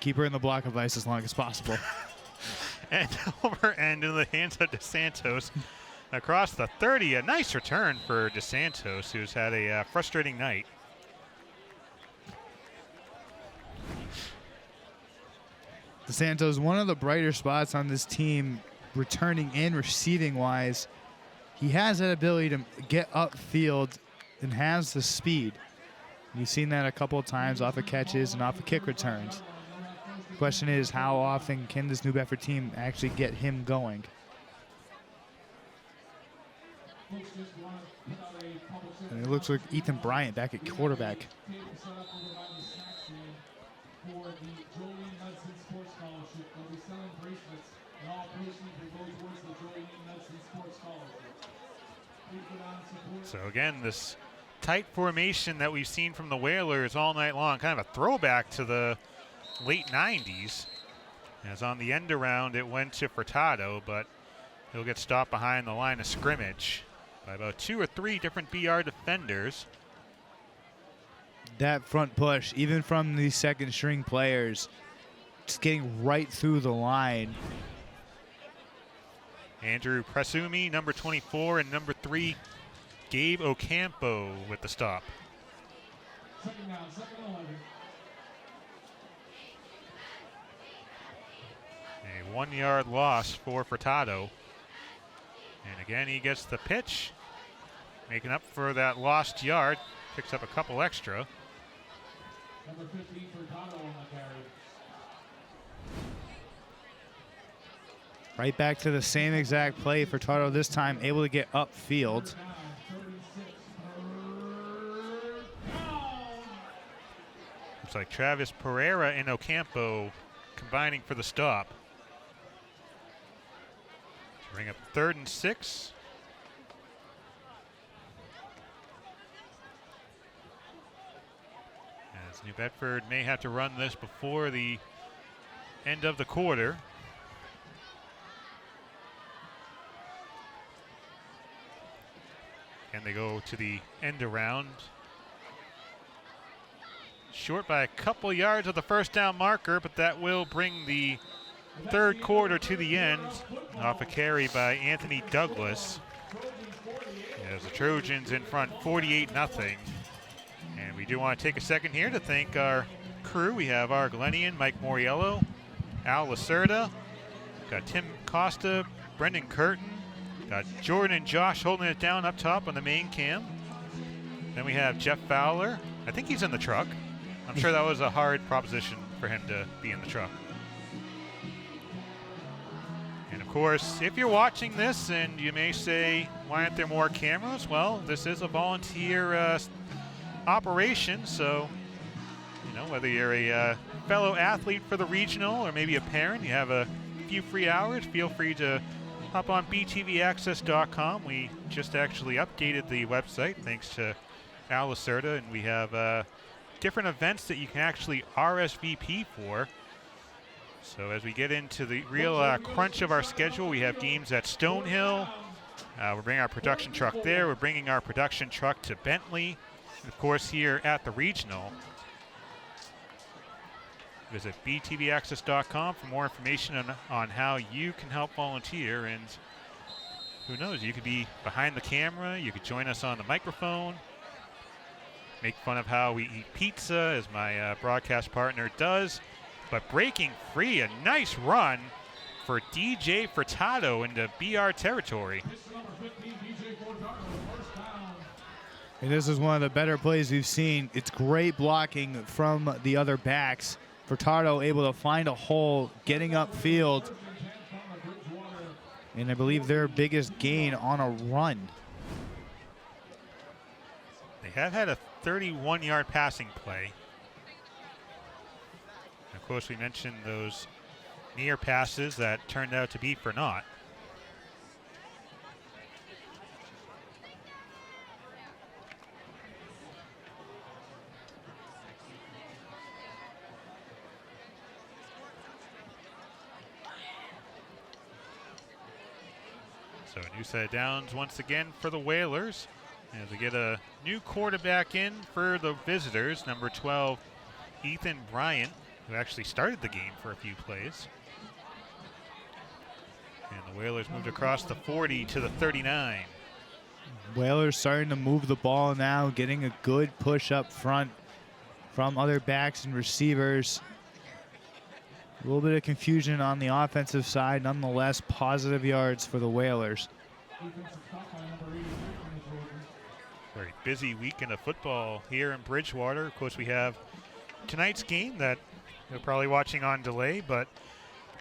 Speaker 4: Keep her in the block of ice as long as possible.
Speaker 3: And over and in the hands of DeSantos across the 30. A nice return for DeSantos, who's had a frustrating night.
Speaker 4: DeSantos, one of the brighter spots on this team, returning and receiving wise. He has that ability to get upfield and has the speed. You've seen that a couple of times off of catches and off of kick returns. The question is, how often can this New Bedford team actually get him going? And it looks like Ethan Bryant back at quarterback.
Speaker 3: So again, this tight formation that we've seen from the Whalers all night long, kind of a throwback to the late 90s. As on the end around, it went to Furtado, but he'll get stopped behind the line of scrimmage by about 2 or 3 different BR defenders.
Speaker 4: That front push, even from the second string players, just getting right through the line.
Speaker 3: Andrew Presumi, number 24, and number 3, Gabe Ocampo with the stop.
Speaker 1: Second down, second 11.
Speaker 3: A 1-yard loss for Furtado. And again, he gets the pitch, making up for that lost yard. Picks up a couple extra.
Speaker 1: Number 15 Furtado on the carry.
Speaker 4: Right back to the same exact play. Furtado this time able to get upfield.
Speaker 3: Looks like Travis Pereira and Ocampo combining for the stop. Bring up 3rd and 6. As New Bedford may have to run this before the end of the quarter. And they go to the end around. Short by a couple yards of the first down marker, but that will bring the 3rd quarter to the end off a carry by Anthony Douglas. As the Trojans in front 48-0. And we do want to take a second here to thank our crew. We have our Glenian, Mike Moriello, Al Lacerda, got Tim Costa, Brendan Curtin, got Jordan and Josh holding it down up top on the main cam. Then we have Jeff Fowler. I think he's in the truck. I'm sure that was a hard proposition for him to be in the truck. And of course, if you're watching this and you may say, why aren't there more cameras? Well, this is a volunteer operation, so you know, whether you're a fellow athlete for the regional or maybe a parent, you have a few free hours, feel free to hop on btvaccess.com. We just actually updated the website thanks to Al Lacerda, and we have different events that you can actually RSVP for. So as we get into the real crunch of our schedule, we have games at Stonehill. We're bringing our production truck there. We're bringing our production truck to Bentley. And of course, here at the regional. Visit btvaccess.com for more information on how you can help volunteer. And who knows, you could be behind the camera. You could join us on the microphone. Make fun of how we eat pizza, as my broadcast partner does. But breaking free, a nice run for DJ Furtado into BR territory.
Speaker 4: And this is one of the better plays we've seen. It's great blocking from the other backs. Furtado able to find a hole, getting upfield. And I believe their biggest gain on a run.
Speaker 3: They have had a 31-yard passing play. And of course, we mentioned those near passes that turned out to be for naught. So a new set of downs once again for the Whalers as we get a new quarterback in for the visitors, number 12, Ethan Bryant, who actually started the game for a few plays. And the Whalers moved across the 40 to the 39.
Speaker 4: Whalers starting to move the ball now, getting a good push up front from other backs and receivers. A little bit of confusion on the offensive side, nonetheless, positive yards for the Whalers.
Speaker 3: Very busy weekend of football here in Bridgewater. Of course, we have tonight's game that you're probably watching on delay, but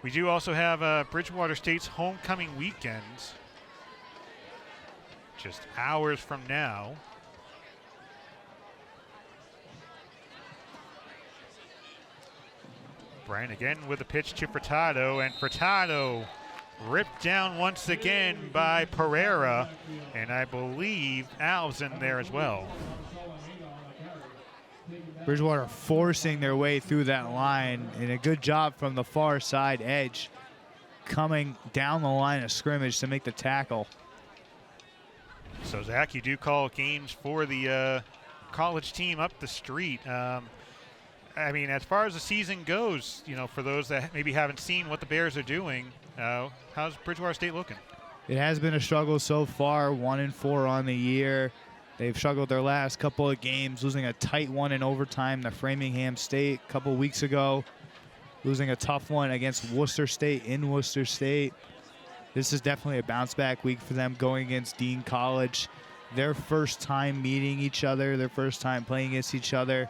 Speaker 3: we do also have Bridgewater State's homecoming weekend just hours from now. Brian again with a pitch to Furtado, and Furtado ripped down once again by Pereira, and I believe Al's in there as well.
Speaker 4: Bridgewater forcing their way through that line, and a good job from the far side edge coming down the line of scrimmage to make the tackle.
Speaker 3: So Zach, you do call games for the college team up the street. I mean, as far as the season goes, you know, for those that maybe haven't seen what the Bears are doing, how's Bridgewater State looking?
Speaker 4: It has been a struggle so far, 1-4 on the year. They've struggled their last couple of games, losing a tight one in overtime to Framingham State a couple weeks ago, losing a tough one against Worcester State in Worcester State. This is definitely a bounce-back week for them going against Dean College. Their first time meeting each other, their first time playing against each other.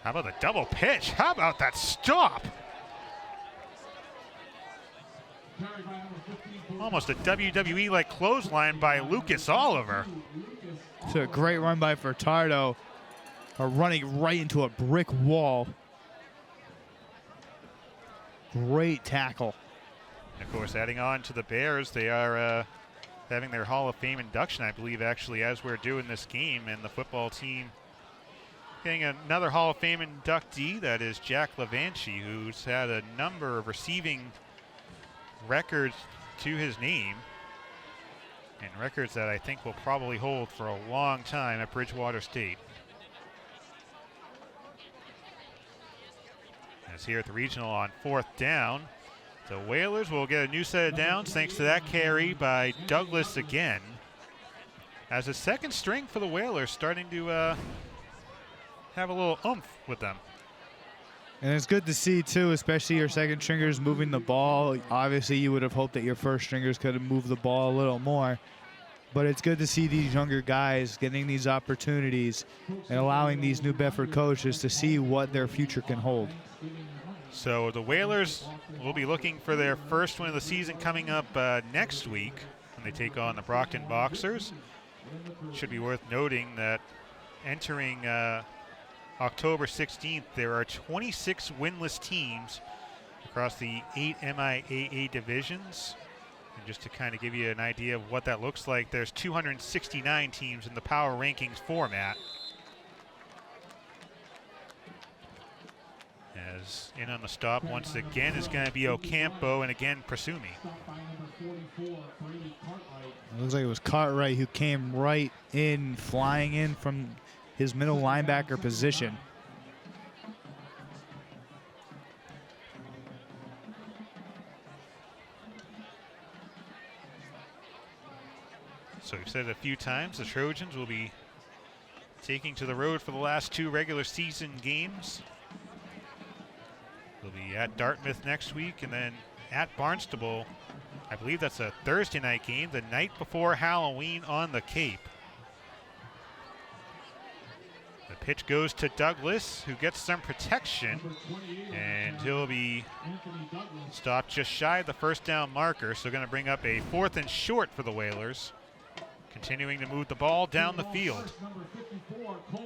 Speaker 3: How about the double pitch? How about that stop? Almost a WWE-like clothesline by Lucas Oliver.
Speaker 4: It's a great run by Furtado, running right into a brick wall. Great tackle.
Speaker 3: And of course, adding on to the Bears, they are having their Hall of Fame induction, I believe, actually, as we're doing this game, and the football team getting another Hall of Fame inductee, that is Jack Levanchi, who's had a number of receiving records to his name, and records that I think will probably hold for a long time at Bridgewater State. As here at the regional on 4th down, the Whalers will get a new set of downs thanks to that carry by Douglas again. As a second string for the Whalers starting to have a little oomph with them.
Speaker 4: And it's good to see, too, especially your second stringers moving the ball. Obviously, you would have hoped that your first stringers could have moved the ball a little more. But it's good to see these younger guys getting these opportunities and allowing these New Bedford coaches to see what their future can hold.
Speaker 3: So the Whalers will be looking for their first win of the season coming up next week when they take on the Brockton Boxers. Should be worth noting that entering October 16th, there are 26 winless teams across the 8 MIAA divisions. And just to kind of give you an idea of what that looks like, there's 269 teams in the power rankings format. As in on the stop once again is going to be Ocampo, and again Presumi.
Speaker 4: It looks like it was Cartwright who came right in, flying in from his middle linebacker position.
Speaker 3: So we've said it a few times, the Trojans will be taking to the road for the last 2 regular season games. They'll be at Dartmouth next week and then at Barnstable. I believe that's a Thursday night game, the night before Halloween on the Cape. The pitch goes to Douglas, who gets some protection, and he'll be stopped just shy of the first down marker, so going to bring up a 4th and short for the Whalers, continuing to move the ball down the field.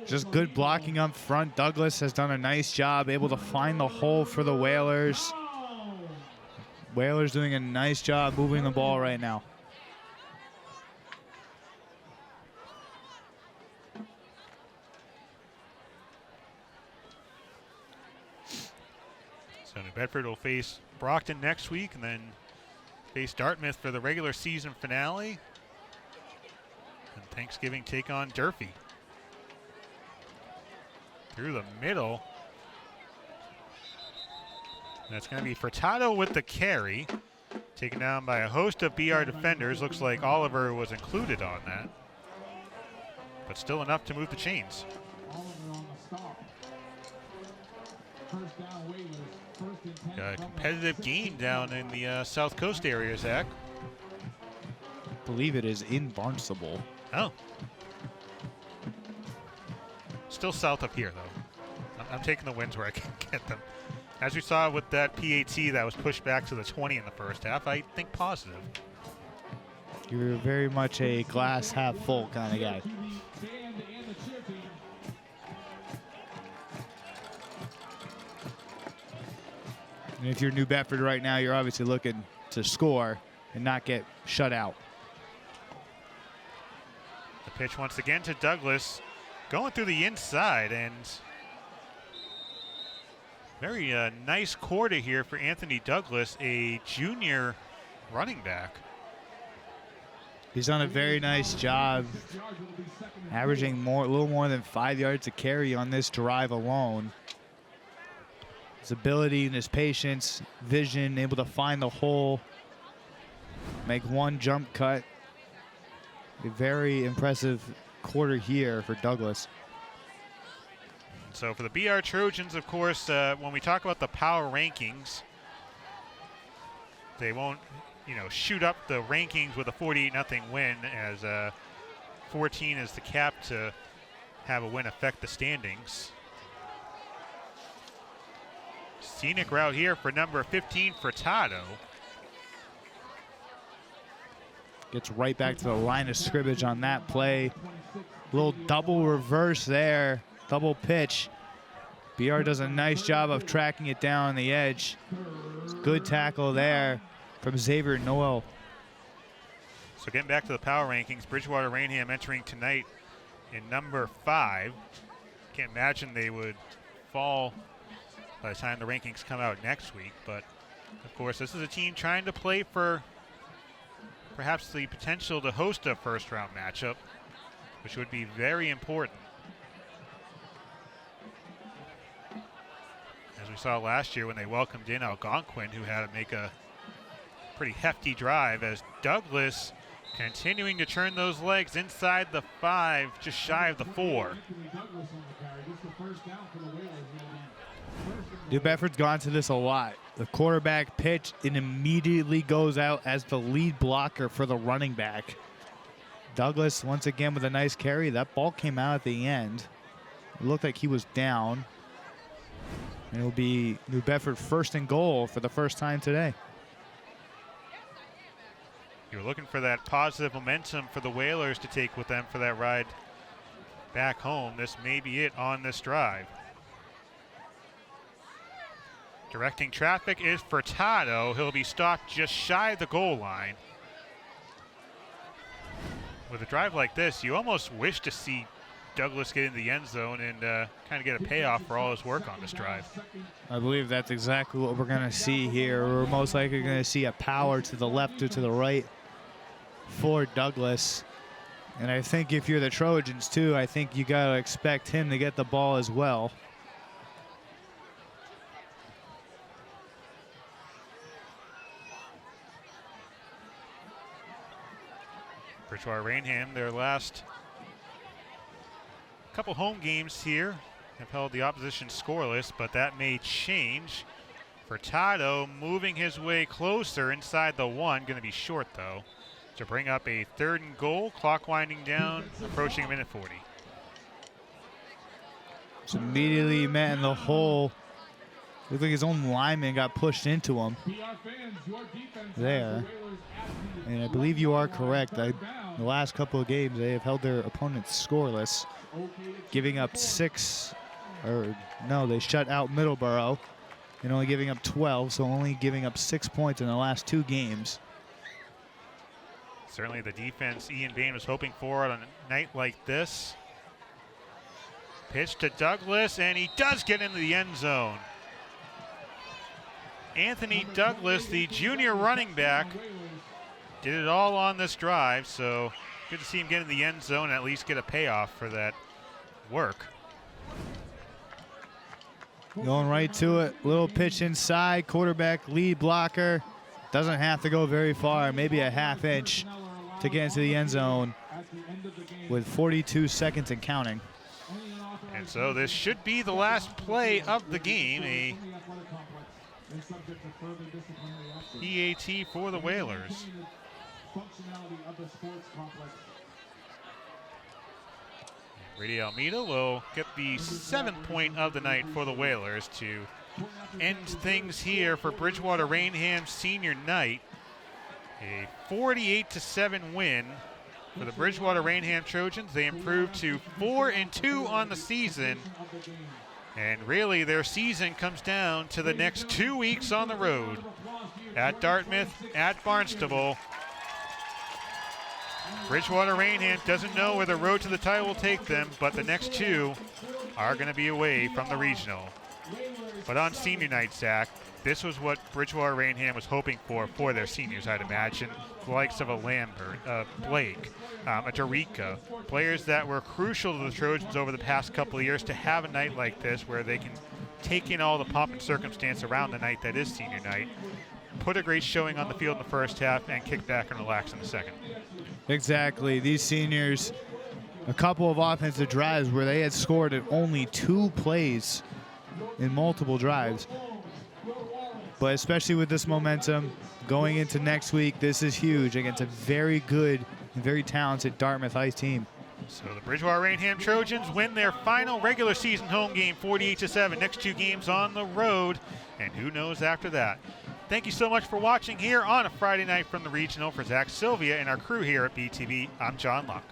Speaker 4: Just good blocking up front. Douglas has done a nice job, able to find the hole for the Whalers. Whalers doing a nice job moving the ball right now.
Speaker 3: So New Bedford will face Brockton next week and then face Dartmouth for the regular season finale. And Thanksgiving take on Durfee. Through the middle. That's going to be Furtado with the carry. Taken down by a host of BR defenders. Looks like Oliver was included on that. But still enough to move the chains. Got a competitive game down in the South Coast area, Zach.
Speaker 4: I believe it is in Barnstable.
Speaker 3: Oh. Still south up here, though. I'm taking the wins where I can get them. As we saw with that PAT that was pushed back to the 20 in the first half, I think positive.
Speaker 4: You're very much a glass half full kind of guy. And if you're New Bedford right now, you're obviously looking to score and not get shut out.
Speaker 3: The pitch once again to Douglas, going through the inside, and very nice quarter here for Anthony Douglas, a junior running back.
Speaker 4: He's done a very nice job, averaging a little more than 5 yards a carry on this drive alone. His ability and his patience, vision, able to find the hole, make one jump cut. A very impressive quarter here for Douglas.
Speaker 3: So for the BR Trojans, of course, when we talk about the power rankings, they won't, shoot up the rankings with a 48-0 win, as 14 is the cap to have a win affect the standings. Scenic route here for number 15, Furtado.
Speaker 4: Gets right back to the line of scrimmage on that play. Little double reverse there, double pitch. BR does a nice job of tracking it down on the edge. Good tackle there from Xavier Noel.
Speaker 3: So getting back to the power rankings, Bridgewater-Raynham entering tonight in number 5. Can't imagine they would fall by the time the rankings come out next week, but of course this is a team trying to play for perhaps the potential to host a first-round matchup, which would be very important. As we saw last year when they welcomed in Algonquin, who had to make a pretty hefty drive, as Douglas continuing to turn those legs inside the 5, just shy of the 4.
Speaker 4: New Bedford's gone to this a lot. The quarterback pitch, it immediately goes out as the lead blocker for the running back. Douglas, once again, with a nice carry. That ball came out at the end. It looked like he was down. And it'll be New Bedford 1st and goal for the first time today.
Speaker 3: You're looking for that positive momentum for the Whalers to take with them for that ride back home. This may be it on this drive. Directing traffic is Furtado. He'll be stopped just shy of the goal line. With a drive like this, you almost wish to see Douglas get in the end zone and kind of get a payoff for all his work on this drive.
Speaker 4: I believe that's exactly what we're going to see here. We're most likely going to see a power to the left or to the right for Douglas. And I think if you're the Trojans, too, I think you got to expect him to get the ball as well.
Speaker 3: Bridgewater-Raynham, their last couple home games here, have held the opposition scoreless, but that may change. Furtado moving his way closer inside the 1, going to be short though, to bring up a 3rd and goal. Clock winding down, approaching a minute 40.
Speaker 4: So immediately met in the hole. Looked like his own lineman got pushed into him there. And I believe you are correct. The last couple of games, they have held their opponents scoreless, giving up 6, or no, they shut out Middleborough and only giving up 12, so only giving up 6 points in the last 2 games.
Speaker 3: Certainly the defense Ian Bain was hoping for on a night like this. Pitch to Douglas, and he does get into the end zone. Anthony Douglas, the junior running back, did it all on this drive, so good to see him get in the end zone and at least get a payoff for that work.
Speaker 4: Going right to it. Little pitch inside. Quarterback lead blocker. Doesn't have to go very far, maybe a half inch to get into the end zone with 42 seconds and counting.
Speaker 3: And so this should be the last play of the game. A PAT for the Whalers. Brady Almeida will get the 7th point of the night for the Whalers to end things here for Bridgewater-Raynham senior night. A 48-7 win for the Bridgewater-Raynham Trojans. They improved to 4-2 on the season. And really their season comes down to the next 2 weeks on the road. At Dartmouth, at Barnstable. Bridgewater-Raynham doesn't know where the road to the title will take them, but the next 2 are going to be away from the regional. But on senior night, Zach, this was what Bridgewater-Raynham was hoping for their seniors, I'd imagine. The likes of a Lambert, Blake, a Dorica, players that were crucial to the Trojans over the past couple of years to have a night like this where they can take in all the pomp and circumstance around the night that is senior night, put a great showing on the field in the first half, and kick back and relax in the second.
Speaker 4: Exactly. These seniors, a couple of offensive drives where they had scored at only 2 plays in multiple drives. But especially with this momentum going into next week, this is huge against a very good and very talented Dartmouth High team.
Speaker 3: So the Bridgewater-Raynham Trojans win their final regular season home game 48-7. Next 2 games on the road, and who knows after that. Thank you so much for watching here on a Friday night from the regional. For Zach Sylvia and our crew here at BTV, I'm John Luck.